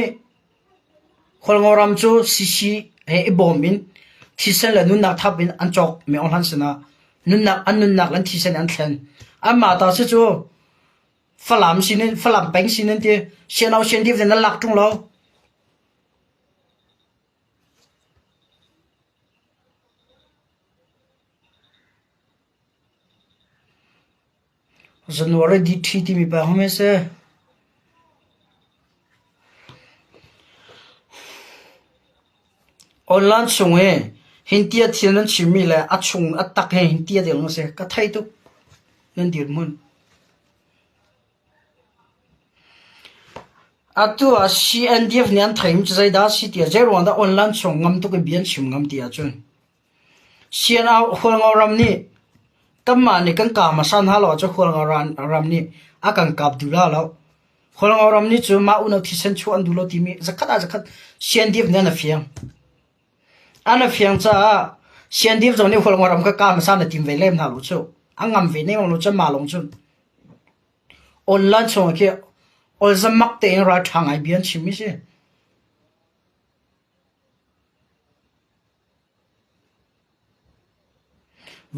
hol ngau ram chu sisi he bombin thisen la nun nak thapin an chok me on han sina nun nak lan thisen an thlen amma ta se chu phlam sinin phlam peng sinin ti sianau sian di ven lak tung lo January di thi mi ba home se online sungwe hintia thian chimi la achung atak he hintia de long se ka thai tu nan dir mun atu a CNDF nian thaim chai da si tia zero wanda online chung ngam tu ke bian chim ngam tia chun sian au hol ngau ram ni tamma ni kan ka ma san ha lo cho hol ngau ram ni a kan kap du la lo hol ngau ram ni chu ma uno thisen chu an du lo ti mi zakhat CNDF nian na fiang ana fiang cha CNDF zong ni hol ngau ram ka ma san na tim ve lem na lo chu angam ve ne lo cha ma long chun online chung ke ol zamak te ra thang ai bian chimi se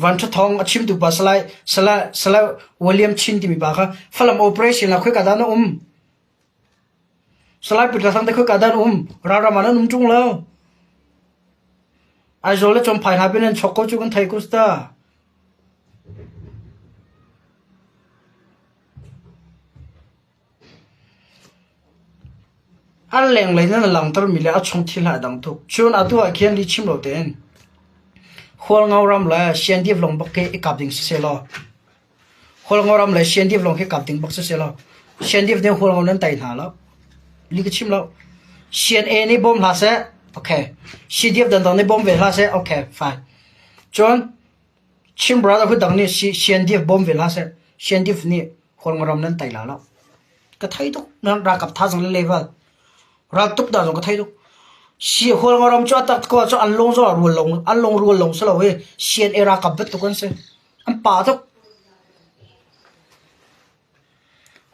van tha thong achim tu pa salai William chin ti mi ba kha phalam operation la khoi ka da na salai pi ta sang te khoi ka da ra ma na chung lo ai zo le chom phai ha bin chokko chu kan thai ku sta an leng lai na lang tar mi le a chung thil ha dang tu chun atu a khian li chim lo ten hol ngau ram la CNDF long bak ke kap ding se lo hol ngau ram la CNDF long ke kap ding bak se lo CNDF ne hol ngau nan tai na lo li ke chim lo CNA ni bom la se okay CDF dan ni bom ve la se okay fine chon chim brother hu dang ni CNDF bom ve la se CNDF ni hol ngau ram nan tai la lo ka thai tu nan ra kap tha jang level rak tup da jong ka thai du si hol ngaram cho tak ko cho an long zo ru long so lo we sien era ka bet to kan se am pa to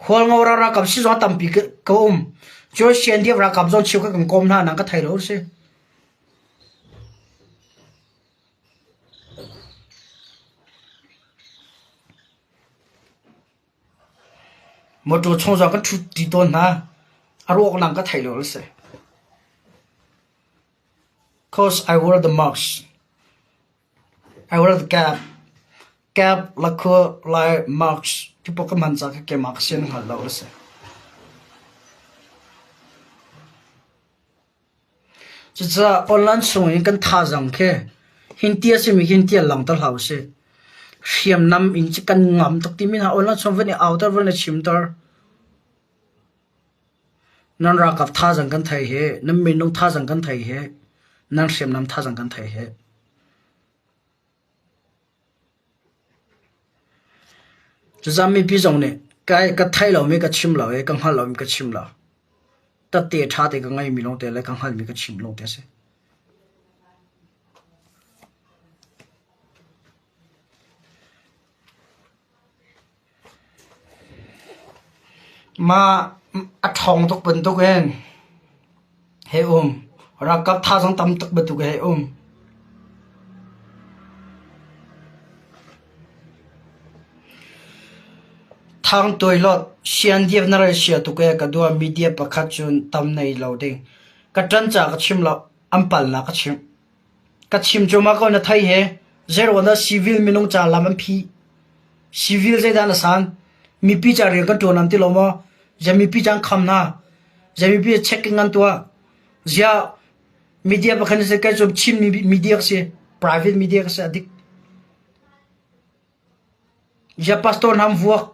hol ngora ra ka si zo tam pi ko cho sien dia ra ka zo chiu ka kan kom na nang ka thai ro se mo to chong za ka thu ti ton na aro ko nang ka thai lo se cause I wear the mask I wear the cap la ko like mask people ka man za ka ke mask sen hal lo se cha online sung kan tha jang ke hintia se mi hintia lang tal hau se hiam nam in chi kan ngam tok ti min ha online sung vani outer vani chim tar nan ra kap tha jang kan thai he nam min nong tha jang kan thai he nan sem nam tha jang kan thai he chu zam mi pi jong ne kai ka thai lo me ka chim lo e kang hal lo me ka chim lo ta te tha te ka ngai mi long te le kang hal mi ka chim long te se ma a thong tok pen tok en he ra kap tha jang tam tok betu he thang toy lot CNDF na ra sia tu ke ka do media pakhat chun tam nei lo ding ka tran cha ka chim lo ampal na ka chim choma ko na thai he zero na civil minung cha lam phi civil zai dan san mi pi cha re ka to nam ti lo mo jami pi jang kham na jami pi checking an to ja media pakhan se ka job chim media se private media se adik ja pastor nam vuak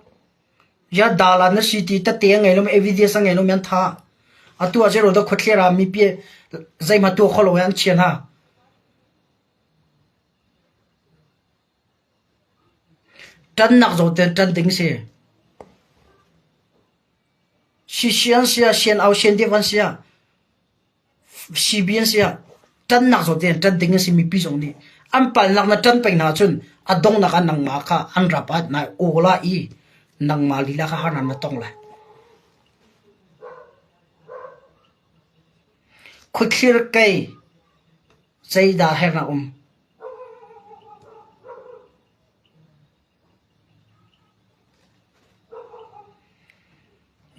ya dala na city ta te ngai lom evidence ngai lom yan tha atu a zero da khotlera mi pi zai ma to kholo yan chen ha trần nặc rồi tên trần tính xe si xiên xe xiên ao xiên địa văn xe si biên xe trần nặc rồi tên trần tính xe mi pi giống đi anh phải nặc là trần bình nào chun à đông nặc anh nang mà cả anh rap at này ola i nang mà lila cả hắn mà tông lại khuyết khir cây dây đà hay là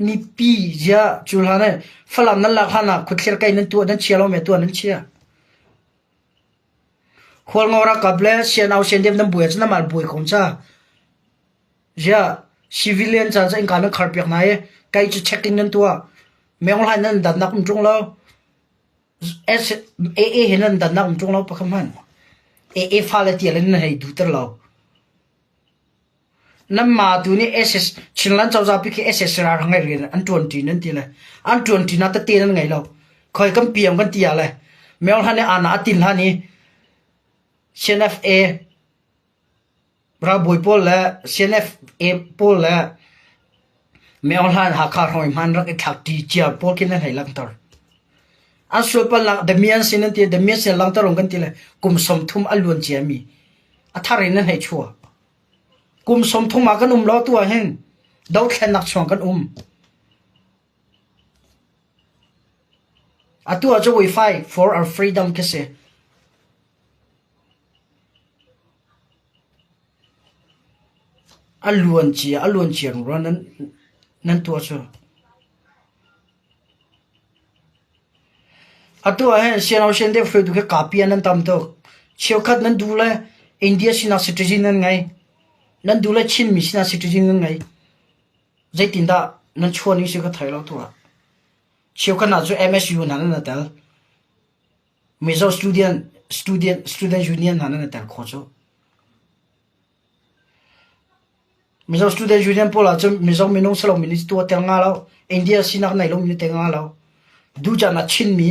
ni pi ja chulha ne falam nan la khana khut khir kai nan tu nan chialo me tu nan chia khol ngora kable sian au sian dem nan buya chna mal bui khom cha ja civilian cha cha kan khar pek na e kai chu checking nan tu meong lai nan dan nak chung lo s a hinan dan nak chung lo pa khaman a fa la ti len hai du ter lo nam ma tu ni ss chinlan chau za pi ki ss ra ngai rin an 20 nan ti le an 20 na ta te nan ngai lo khoi kam piam kan tia le meol hane ana atin hani cnf a bra boy pol la cnf a pol la meol han ha kha hoi man rak thak ti chia pol kin nan hai lang tor an so pa la de mian sin nan ti de mian sin lang tor kan ti le kum som thum alun chia mi a thare nan hai chua kum som thung ma kan lo tua hen dau khen nak chong kan atua jo we fight for our freedom kese alun chi ro nan tua cho atua hen sian au sian de fru du ke kapia nan tam to cheu khat nan du le india sina citizen nan ngai nan du la chin mi sina citizen ngai zai tin da nan chhuan ni se ka thai lo to chiu kana chu msu nan na tal mizo student union nan na tal kho cho mizo student union pola chu mizo minong salo minis to tel nga lo india sina nai lo mi te nga lo du ja na chin mi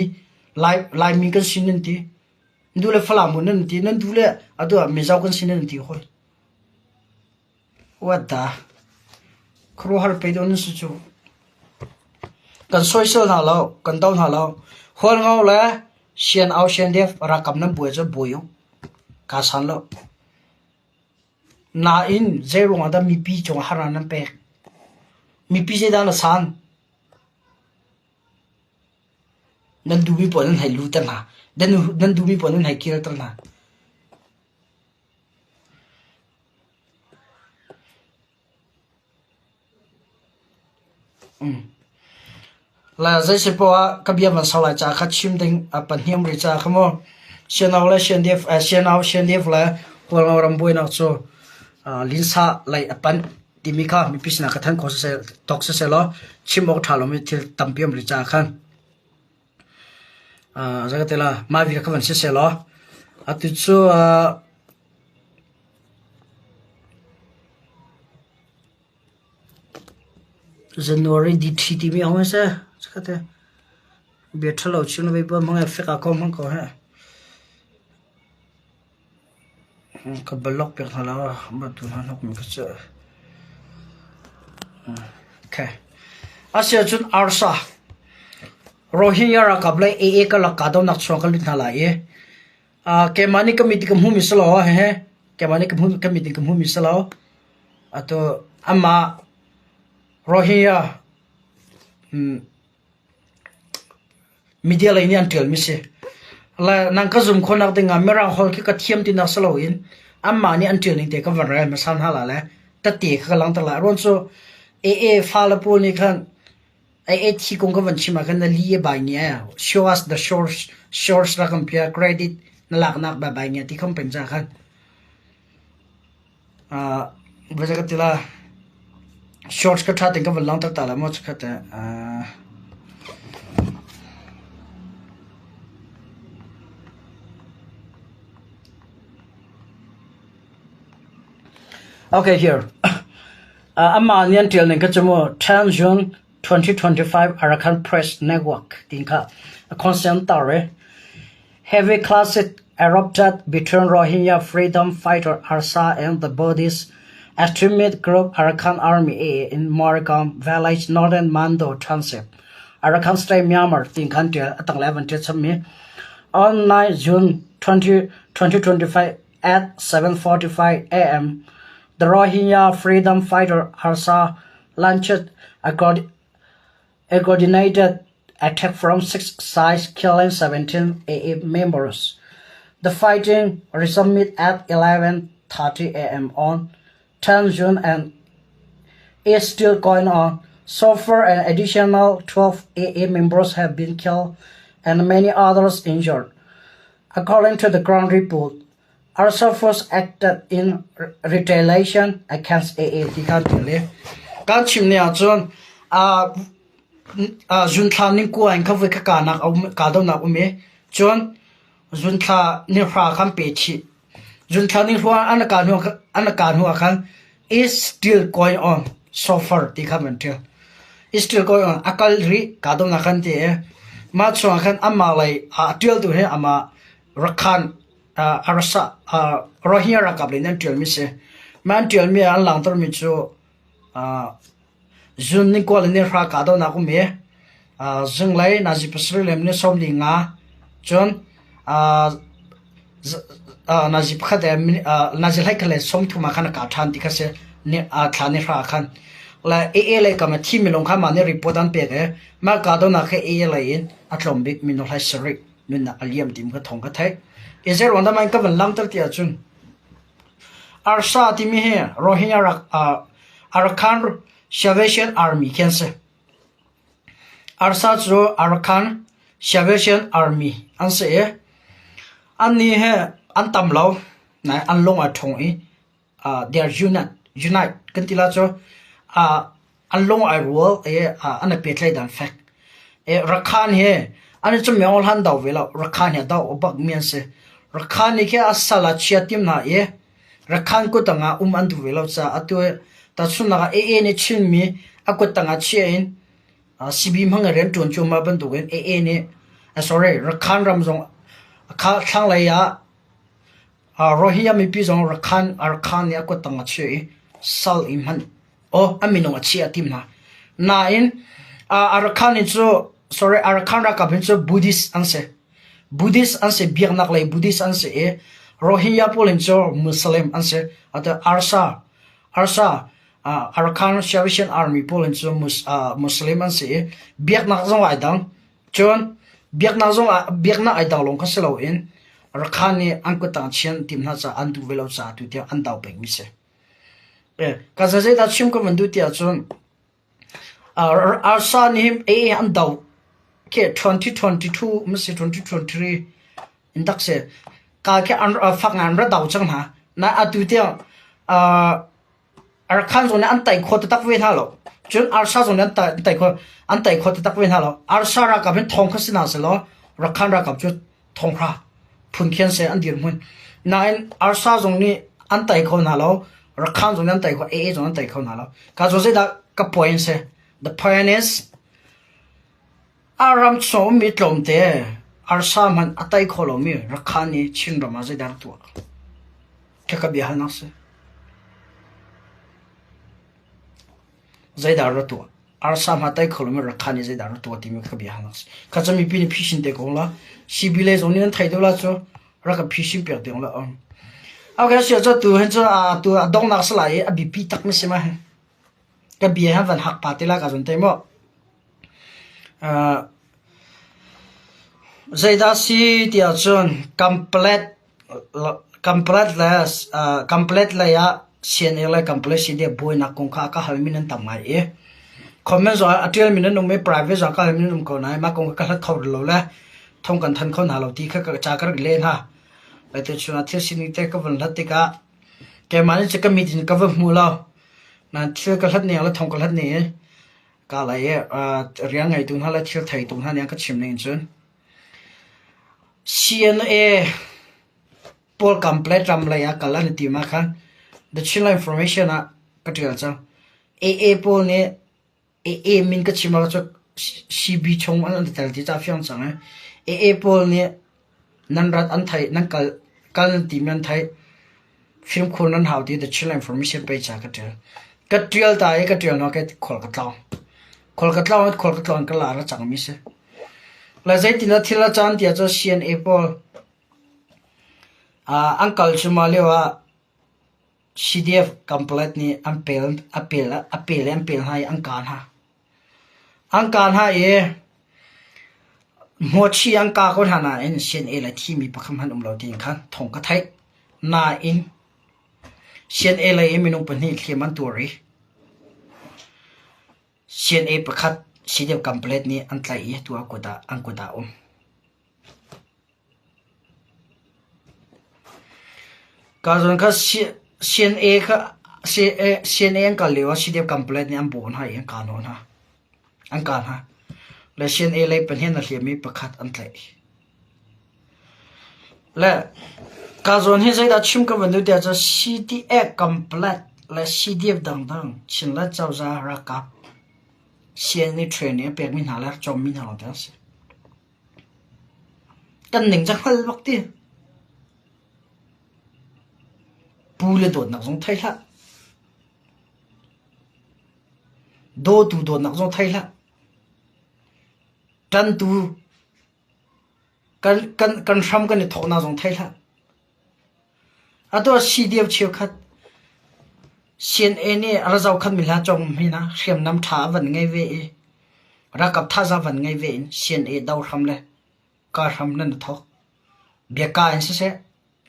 lai mi kan sin ti du le fala mun nan ti nan du le adu mizo kan sin nan ti khoi what the kro har pe don su chu kan social na lo kan down na lo hol ngau la sian au sian def ra kam nam bue cho boyo ka san lo na in zero ngada mi pi chong haran nam pe mi pi se da na san nan du mi pon hai lu ta na dan du mi pon hai kira ta na là dây xe po các biên văn sau lại trả khách chim đinh à bản hiểm rồi trả không mo xe nào là xe điệp là qua ngồi làm buổi nào cho linh sa lại bản tìm mi kha mi pis na cái thân có xe tóc xe lo chim ốc thảo mi thì tầm biên rồi trả khăn ra cái là mai việc các bạn xe lo từ cho January di thi mi hong sa sakate be thalo chun be ba mang fe ka ko mang ko ha ka block pe hala ba tu na nok mi ka cha okay asia chun arsa rohingya ra ka blai e ka la ka do nak chong ka lin hala ye ke mani committee kam hu mi salo he ke mani kam hu committee kam hu mi salo ato ama Rohingya media la ini antel mi se la nang ka zum khonak de nga mera hol ki ka thiam tin asalo in amma ni antel ni te ka van ra ma san hala la ta te ka lang ta la ron so e fa la pol ni khan e thi kong ka van chi ma kan na li ba ni ya show us the source la compare credit na lak nak ba ba ni ti khom pen ja khan baja ka tila shorts ka thating ka long ta la mo cha ta okay here amanian tel ne ka chamo 10 June 2025 Arakan Press Network tinka a consent tare heavy clashes erupted between Rohingya freedom fighter Arsa and the bodies extremist group Arakan Army AA in Moricom Village, Northern Mando Township, Arakan State, Myanmar, Tinkantia, at 11 Titsami, on 9 June 2025 at 7:45 a.m. The Rohingya freedom fighter Harsa launched a coordinated attack from 6 sides, killing 17 AA members. The fighting resumed at 11:30 a.m. on 10 June and is still going on. So far, an additional 12 AA members have been killed and many others injured. According to the ground report, our force acted in retaliation against AA. Kan chimne achon jun thla ning ko an khawe kha ka do na ume chon jun thla ni hra kham pe chi jun thla ning hwa an ka nu khan is still going on so far ti khamen is still going on akal ri ka do na khan te ma chwa khan amma lai atil tu he ama rakhan arasa rohingya rakap le nan tel mi se man tel mi an lang tor mi chu jun ni ko le ni hra ka do na ku me jung lai na ji pasri lem ni som li nga chon na ji pha de na ji lai khale som thu ma khan ka than ti kha se ni thla ni hra khan la le ka ma thi mi long kha ma ne report an pe ge ma ka do na khe le in atlom big mi no lai sari nun na aliam tim ka thong ka thai Israel wanda mai ka van lam tar tia chun arsa ti mi he rohingya Arakan Salvation Army cancer arsa jo Arakan Salvation Army an se an ni he an tam lo na an long a thong I they are unite kan ti la cho an long a rule an a pe tlai dan fact Rakhan he an chu meol han daw vela Rakhan he daw obak mian se Rakhan ni ke asala chiatim na Rakhan ko tanga an du vela cha atu ta chuna ni chin mi akot tanga chien sibi mang ren ton chu ma ban du gen ni sorry Rakhan ramjong kha thang lai ya Rohingya mi pi jong Rakhan ni akot tanga chi sal im han amino chiatim na in Rakhan ni chu sorry Arakan ra ka bin chu Buddhist anse biak nak lai Buddhist anse Rohingya polin chu Muslim anse ata arsa Arakan Salvation Army polin chu Muslim anse biak nak zong ai dang chon biak na ai dang long ka selo in Rakhan ni an ko tang chen tim na cha an du velo cha tu tia an daw pek mi se ka za da chim ko man du tia chon arsa ni him an daw ke 2022 msi 2023 indak se ka ke an fak ngan ra daw chang na atu tia Arakan zone an tai kho tak ve na lo chun arsa zone an tai kho tak ve na lo arsa ra ka ben thong khasina se lo Rakhan ra ka chu thong ra phun khian se an dir mun nain arsa zone ni an tai kho na lo Rakhan zone an tai kho zone an tai kho na lo ka zo se da ka point se the point is aram so mi tlom te arsa man atai kholo mi Rakhan ni chin ro ma ze dar tu ke ka bi hal na se zaidar ro tu arsa ma tai kholo mi Rakhan ni zaidar ro tu ti mi ka bi hal na se ka chami pi ni phishin te ko la sibile zone ni thai do la cho ra ka phishin pe de la okay so cho tu hen cho tu dong na sa lai a bi pi tak mi se ma ka bi ha van hak pa te la ka zon te mo Zaida si dia chun complete la ya sian ele complete si de boy na kong kha ka halmin an tamai comment zo atel min no me private za ka halmin ko na ma kong ka la thor lo la thong kan than khon ha lo ti kha ka cha kar le ha la te chuna thil sin te ka van la te ka ke mani che ka meeting ka va mu la na thil ka hlat ne la thong ka hlat ne ka la ye riang ngai tu na la thil thai tu na ne ka chim ne chun CNA Paul complete ram la ya kala ni ti ma khan the chila information ka tia cha AA Paul ne AA min ka chima cha CB chong an tel ti cha fyang chang AA Paul ne nan rat an thai nan kal ti man thai phim khuôn nan hào thì the chill information page cái trial cái trial nó cái khol cái tao cái là nó chẳng mi se là dây thì nó thì là chan thì cho CN Apple uncle chuma lewa CDF complete ni apel hai angkan ha e mochi angka ko hana en CN la thi mi pakham han umlo ting khan thong ka thai na in CN la eminung pani thleman turi CN pakhat CDF complete ni antlai e tu angkoda kazon ka CNA ka CNA ka lewa CDF complete ni ambon ha yang kanon ha angkan ha le CNA lai penhen na hlemi pakhat antlai le kazon he zaida chim ka vandu dia cha CDF complete le CDF dang chinla chawza rakap CNA training pek min hala chom min hala ta se kan ning cha khal wakti bule do nak zong thai la do tu do nak zong thai la tan tu kan sham kan thok na zong thai la ato CDF chiu khat CNA ni razau khat mila chong mina khem nam tha van ngai ve rakap tha za van ngai ve CNA dau ham le ka ham nan thok bia ka en se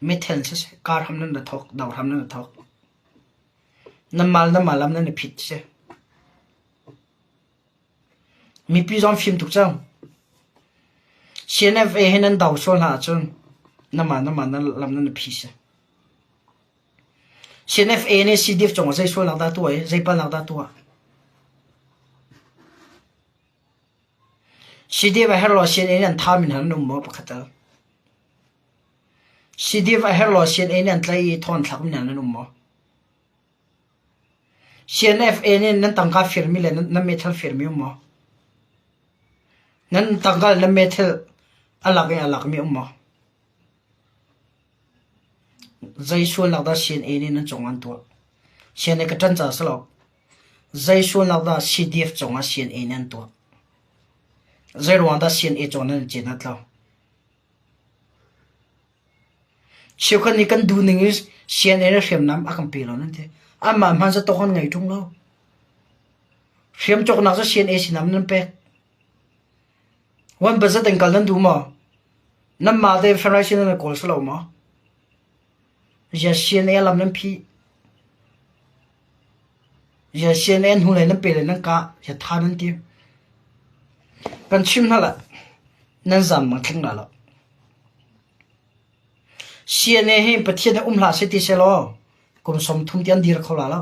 methel se kar ham nan thok daw ham nan thok namal lam nan phit se mi pi zom phim tuk chang CNF e henan daw sol ha chun namal lam nan phi se CNF e ne CDF chong sai sol la da tu e zai pa la da tu CDF her lo CNA nan tha min han num mo pakhata CDF a herlo CNA nan tlai thon thak min nan mo CNF en nan tangka firmi le nan metal firmi mo nan tangka nan metal alak mi mo zai shul nak da CNA ni nan chongan to CNA ka tan cha salo zai shul nak da CDF chonga CNA nan to zai rwang da CNA chongan jena tlaw chiều khăn đi căn du ninh CNA nó xem nắm akam pelo nè thế mà man sa tokan ngày trung lo xem chok nak sa CNA si nam nan pe wan ba sa tengkal nan du ma nam ma de federation na kol slo ma ya CNA lam nan phi ya CNN hu le nan pe le nan ka ya tha nan ti kan chim na la nan zam ma thing la CNA he pathian umla se ti se lo kum som thum tian dir khola lo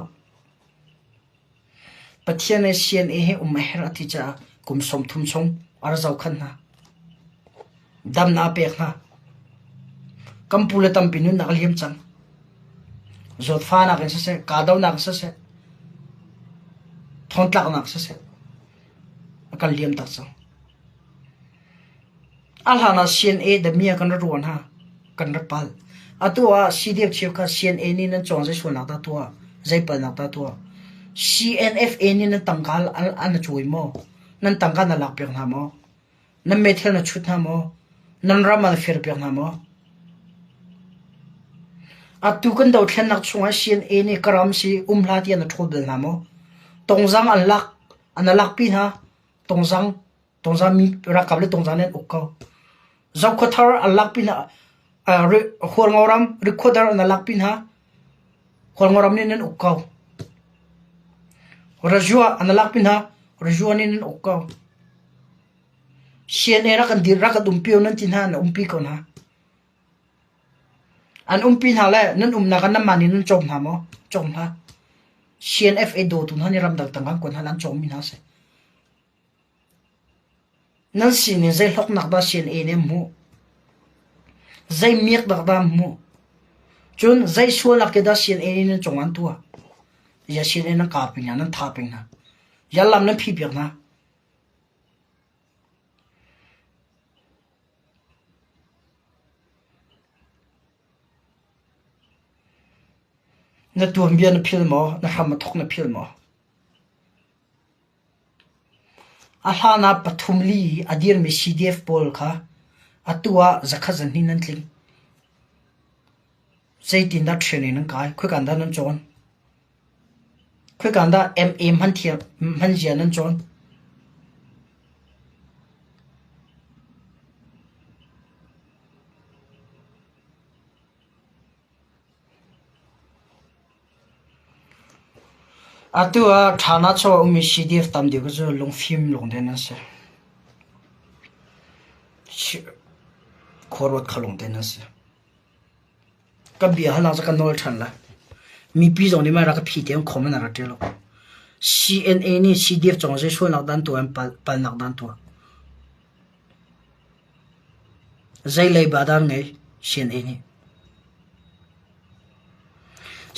pathian CNA he her ati cha kum som thum chong ar zau khan na dam na pek na kampule tam pinu na liam chang zot fa na kan se ka daw na se thon tlak na se akal liam tak chang alhana CNA da mia kan ron ha kan rapal atua CDF chief ka CNA ni nan chong sai sunak ta tua zai pa nak ta tua CNF ni nan tangkal an chui mo nan tangkal na lak pek na mo nan metel na chut na mo nan ramal fer pek na mo atu kan daw thlen nak chunga CNA ni karam si umla ti na thol na mo tongzang an lak pi ha tongzang mi rakap le tongzang nen ukkaw zau khothar an lak pi na khol ngoram recorder na lakpin ha khol ngoram ni nen ukkaw rajua an lakpin ha rajua ni nen ukkaw CNA ra kan dir ra ka dumpi nan tin ha na umpi kon ha an umpi ha le nan na kan na mani nan chom ha mo chom ha CNF e do tun ha ni ram dal tang kon ha lan chom min ha se nan sin ni zai lok nak da CNA ne mu zai miek dak dam mu chun zai shua lak ke da CNA ni chongan tua ya CNA na ka ping na tha ping na ya lam na phi pek na na tuam bian na phil mo na ham thok na phil mo a hlana pathumli adir mi CDF pol kha atua zakha zanni nan tling zaitin da training nan kai khoi kan da nan chon khoi kan da MM han thia han jia nan chon atua thana cho mi CDF tam de ko zo long film long den se khorot khalong den se ka bia hala za ka nol than la mi pi zong ni ma ra ka phi tem khom na ra te lo CNA ni CDF chong se shoi nak dan to am pal nak dan to zai lei ba dan ngai CNA ni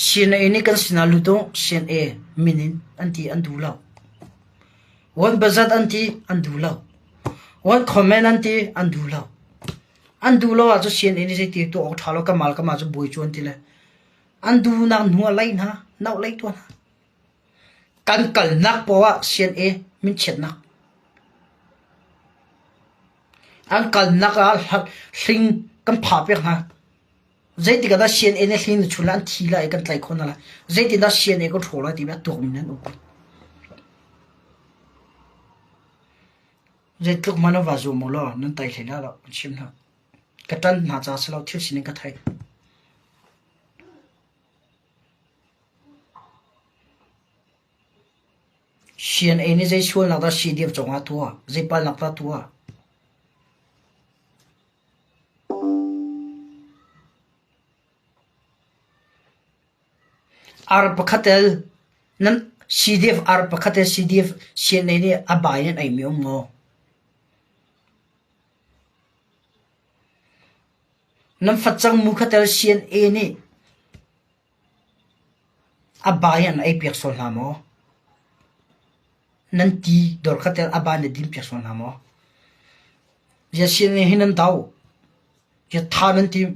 CNA ni kan sinalu to CNA minin anti andu lao wan bazat anti andu lao wan comment anti andu lao andu lao ajo CNA ni se ti to ok thalo ka mal ka ma jo boi chon ti le andu na nuwa lai na nau lai to na kan kal nak po wa CNA min chet nak an kal nak a hling kan pha pe ha zai ti ka da CNA ne hling chulan thi la kan tlai khona la zai ti da CNA ko thola ti ba to min no zai tuk mana va zo mo lo nan tai thela la chim na ka tan na cha selo thil sin ka thai CNA ni zai shol na da CDF chonga tua zai pal nak ta tua ar pakhatel nan CDF ar pakhatel CDF CNA ni abayan ai mi ngo nam fatchang mu khatel CNA ni abayan ai pek sol na mo nan ti dor khatel aban dim pek sol na mo ya CNA hinan dau ya thanan tim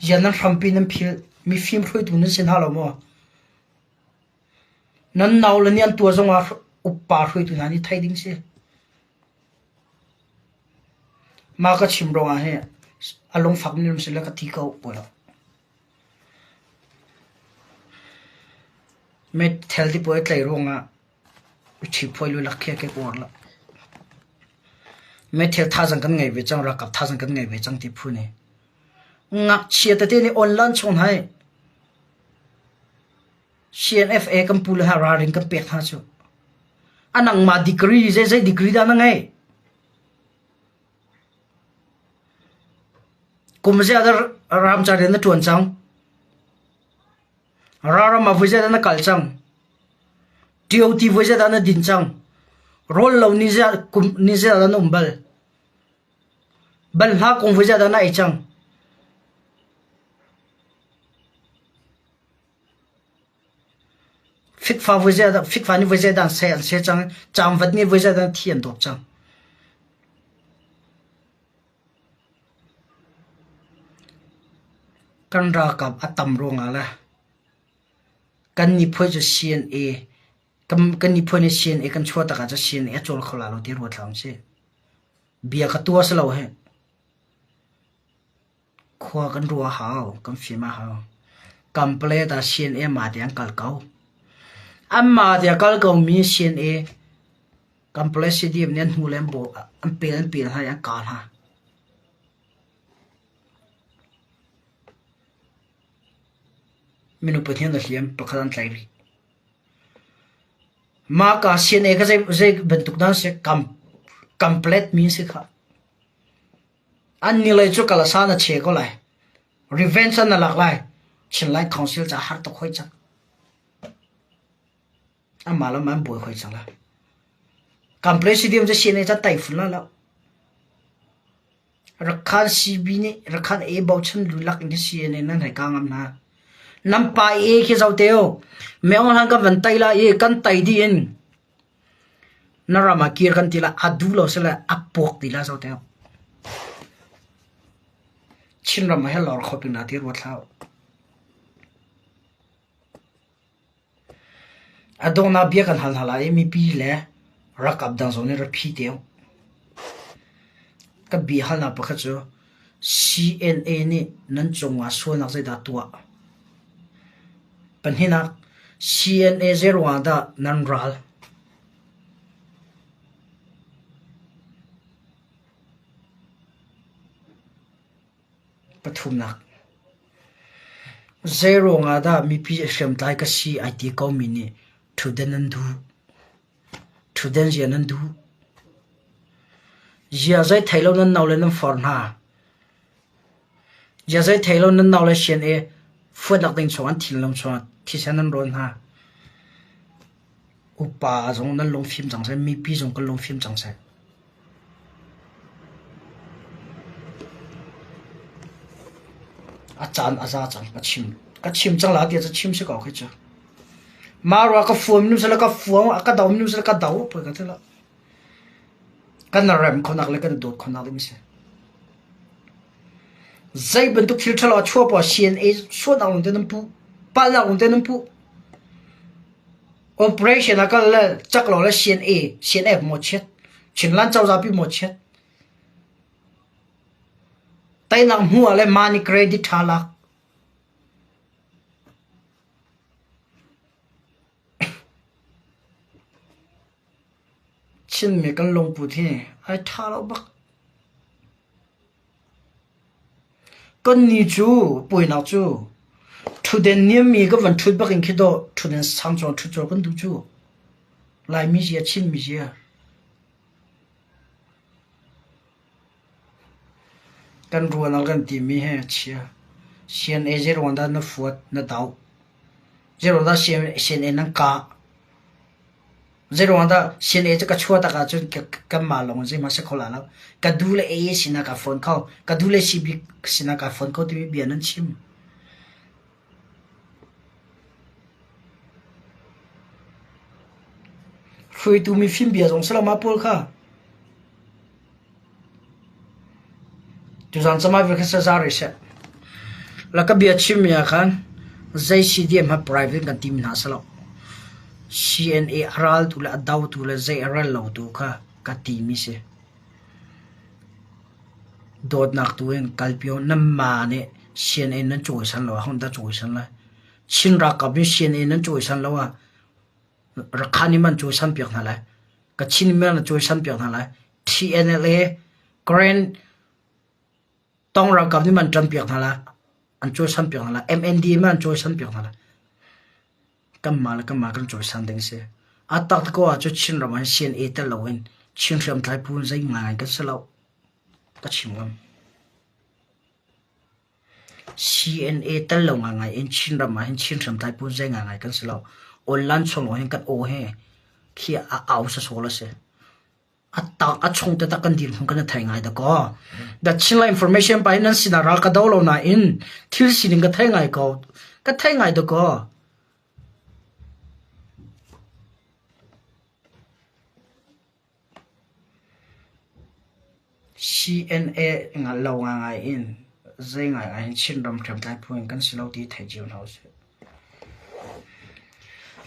yanan rampi nan phil mi film khoi tu nan sen halo mo nan naw lan yan tua zonga uppa khoi tu nani thai ding se ma ka chim ro a he along phak nim se la ka thi ko pola me thel di poet lai ronga chi phoi lu lakhe ke por la me thel tha jang kan ngai ve chang ra kap tha jang kan ngai ve chang ti phu ne ngak chia ta te ni online chon hai CNFA kan pul ha ra ring kan pek ha chu anang ma degree je degree da na ngai kum je adar ram cha den na tuan chang ra ma vu je da na kal chang TOT vu je da na din chang rol lo ni je kum ni je da na umbal bal ha kum vu je da na ai chang fit fa với gia fit fa ni với gia dan sẽ chang vật ni với gia dan thiền độc chang kan ra kap atam ronga la kan ni phoi cho CNA kan ni phoi ni CNA kan chua ta ka cho CNA chol khola lo ti ro thlang se bia ka tua se lo he khwa kan ro hao kan fi ma hao complete a CNA ma diang kal kau amma dia kal ko mi CNA complexity nen hulem bo am pel ha ya kal ha minu pathian da hiam pakhadan tlairi ma ka CNA ka zai bentuk dan se complete min se kha an ni lai chu kala sana che ko lai revenge na lak lai chin lai council cha har to khoi cha amma la man boy khoi chang la complexity am je CNA cha tai fula la rakhan CB ni rakhan a bauchan lulak ni CNA nan hai ka ngam na nam pa e khi zau teo me on han ka van tai la e kan tai di in narama kir kan tila adu lo sela apok tila zau teo chin ram he lor khoping na ti ro thlau adona bia kan hal hala mi pi le rakap dang zone ra phi teu ka bi hal na pakha chu CNA ni nan chungwa so nak zai da tua pan hina CNA 01 da nan ral pathum nak zero nga da mi pi shem tai ka CIT ko mi ni thu den nan du thu den je nan du ya zai thailo nan naw le nan for na ya zai thailo nan naw le CNA fu nak ding chuan thil long chuan thi san nan ron ha upa zong nan long phim chang sai mi pi zong ka long phim chang sai chan aza chang ka chim chang la ti cha chim se ka khoi cha marwa ka fuam nu sala ka fuam ka daw nu sala ka daw po ka thela kan ram khonak le kan dot khonak le se zai ben tu phil thala chho pa CNA so da un den pu pa la un den pu operation ka le chak lo le CNA mo chet chin lan chau za pi mo chet tay nang mua le money credit thala chin me kan long pu the ai thala bak kon ni chu poi na chu thu den niam mi ga van thu bak in khido thu den sang chong thu chor kan du chu lai mi ji chin mi ji kan ruan al kan ti mi he chia CNA 01 da na fuat na dau 01 da CNA na ka 01 da CNA cha ka chua ta ka chu ka ma long ji ma se khola la ka du le a sina ka phone call ka du le cb sina ka phone call ti bi an chim khui tu mi phim bia jong sala ma pol kha tu zan sama vi ka sa zari se la ka bia chim ya khan zai CDM ha private kan team na salo CNA aral tu la daw tu la zai aral lo tu kha ka ti mi se dot nak tu en kalpio nam ma ne CNA nan choi san lo hon da choi san la chin ra ka bi CNA nan choi san lo wa rakhani man choi san piak na la ka chin me na choi san piak na la TNLA grand tong ra ka ni man tram piak na la an choi san piak na la MND man choi san piak na la kam ma kan choi san ding se atak ko a chu chin ra man CNA ta lo in chin ram thai pun zai ngai ka salo ka chimam CNA ta lo ngai in chin ra man chin ram thai pun zai ngai kan salo online cholo hen kan o he khi a au sa so la se atak a chung ta kan dir hung kan thai ngai da ko da chinla information pa nan sina ral ka daw lo na in thil sining ka thai ngai ko ka thai ngai da ko CNA nga lo ngai in zai ngai ai chin ram tham thai pun kan silo ti thai jiu na se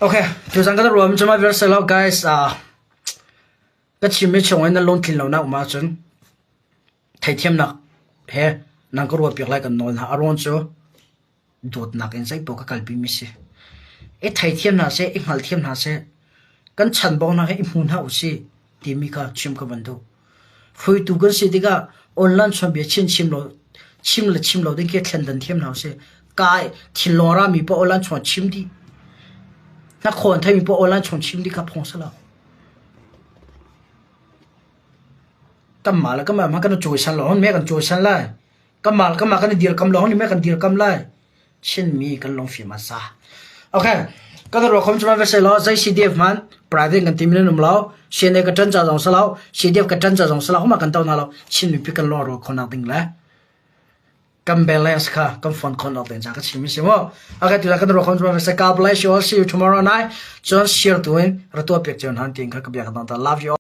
okay tu sang ka ro am chama ver selo guys cái chim mấy chồng anh nó lon thìn lâu nào mà chun thấy thêm nặc he nàng có ruột việc lại cần nói là aron cho đột nặc anh say bộ cái calbi mi se ấy thấy thêm nào se ấy hal thêm nào se cái chăn bao nào ấy muốn hao se tìm mi cả chim cái vấn đề hồi tu cái se đi cả online chọn biệt chim lo đến cái thèn đần thêm nào se cái thìn lo ra mi bộ online chọn chim đi nó còn thấy mi bộ online chọn chim đi cả phong sa la cầm mal cầm mà cái nó chui san lo mẹ cần chui san lại cầm mà cái nó điều cầm lo mẹ cần điều cầm lại xin mi cần long phim mà sa ok cái đó rồi không chúng ta phải xem lo dây CDF man private cần tìm nên lo xin cái chân trả dòng sao CDF cái chân trả dòng sao mà cần tao nào xin mi cần lo rồi con nào tính lại cầm balance kha cầm phone con nào tính ra cái xin mi xem ok thì là cái đó rồi không chúng ta phải xem God bless you all see you tomorrow night just share to win rồi tôi biết chuyện hắn tiếng cái việc đó love you all.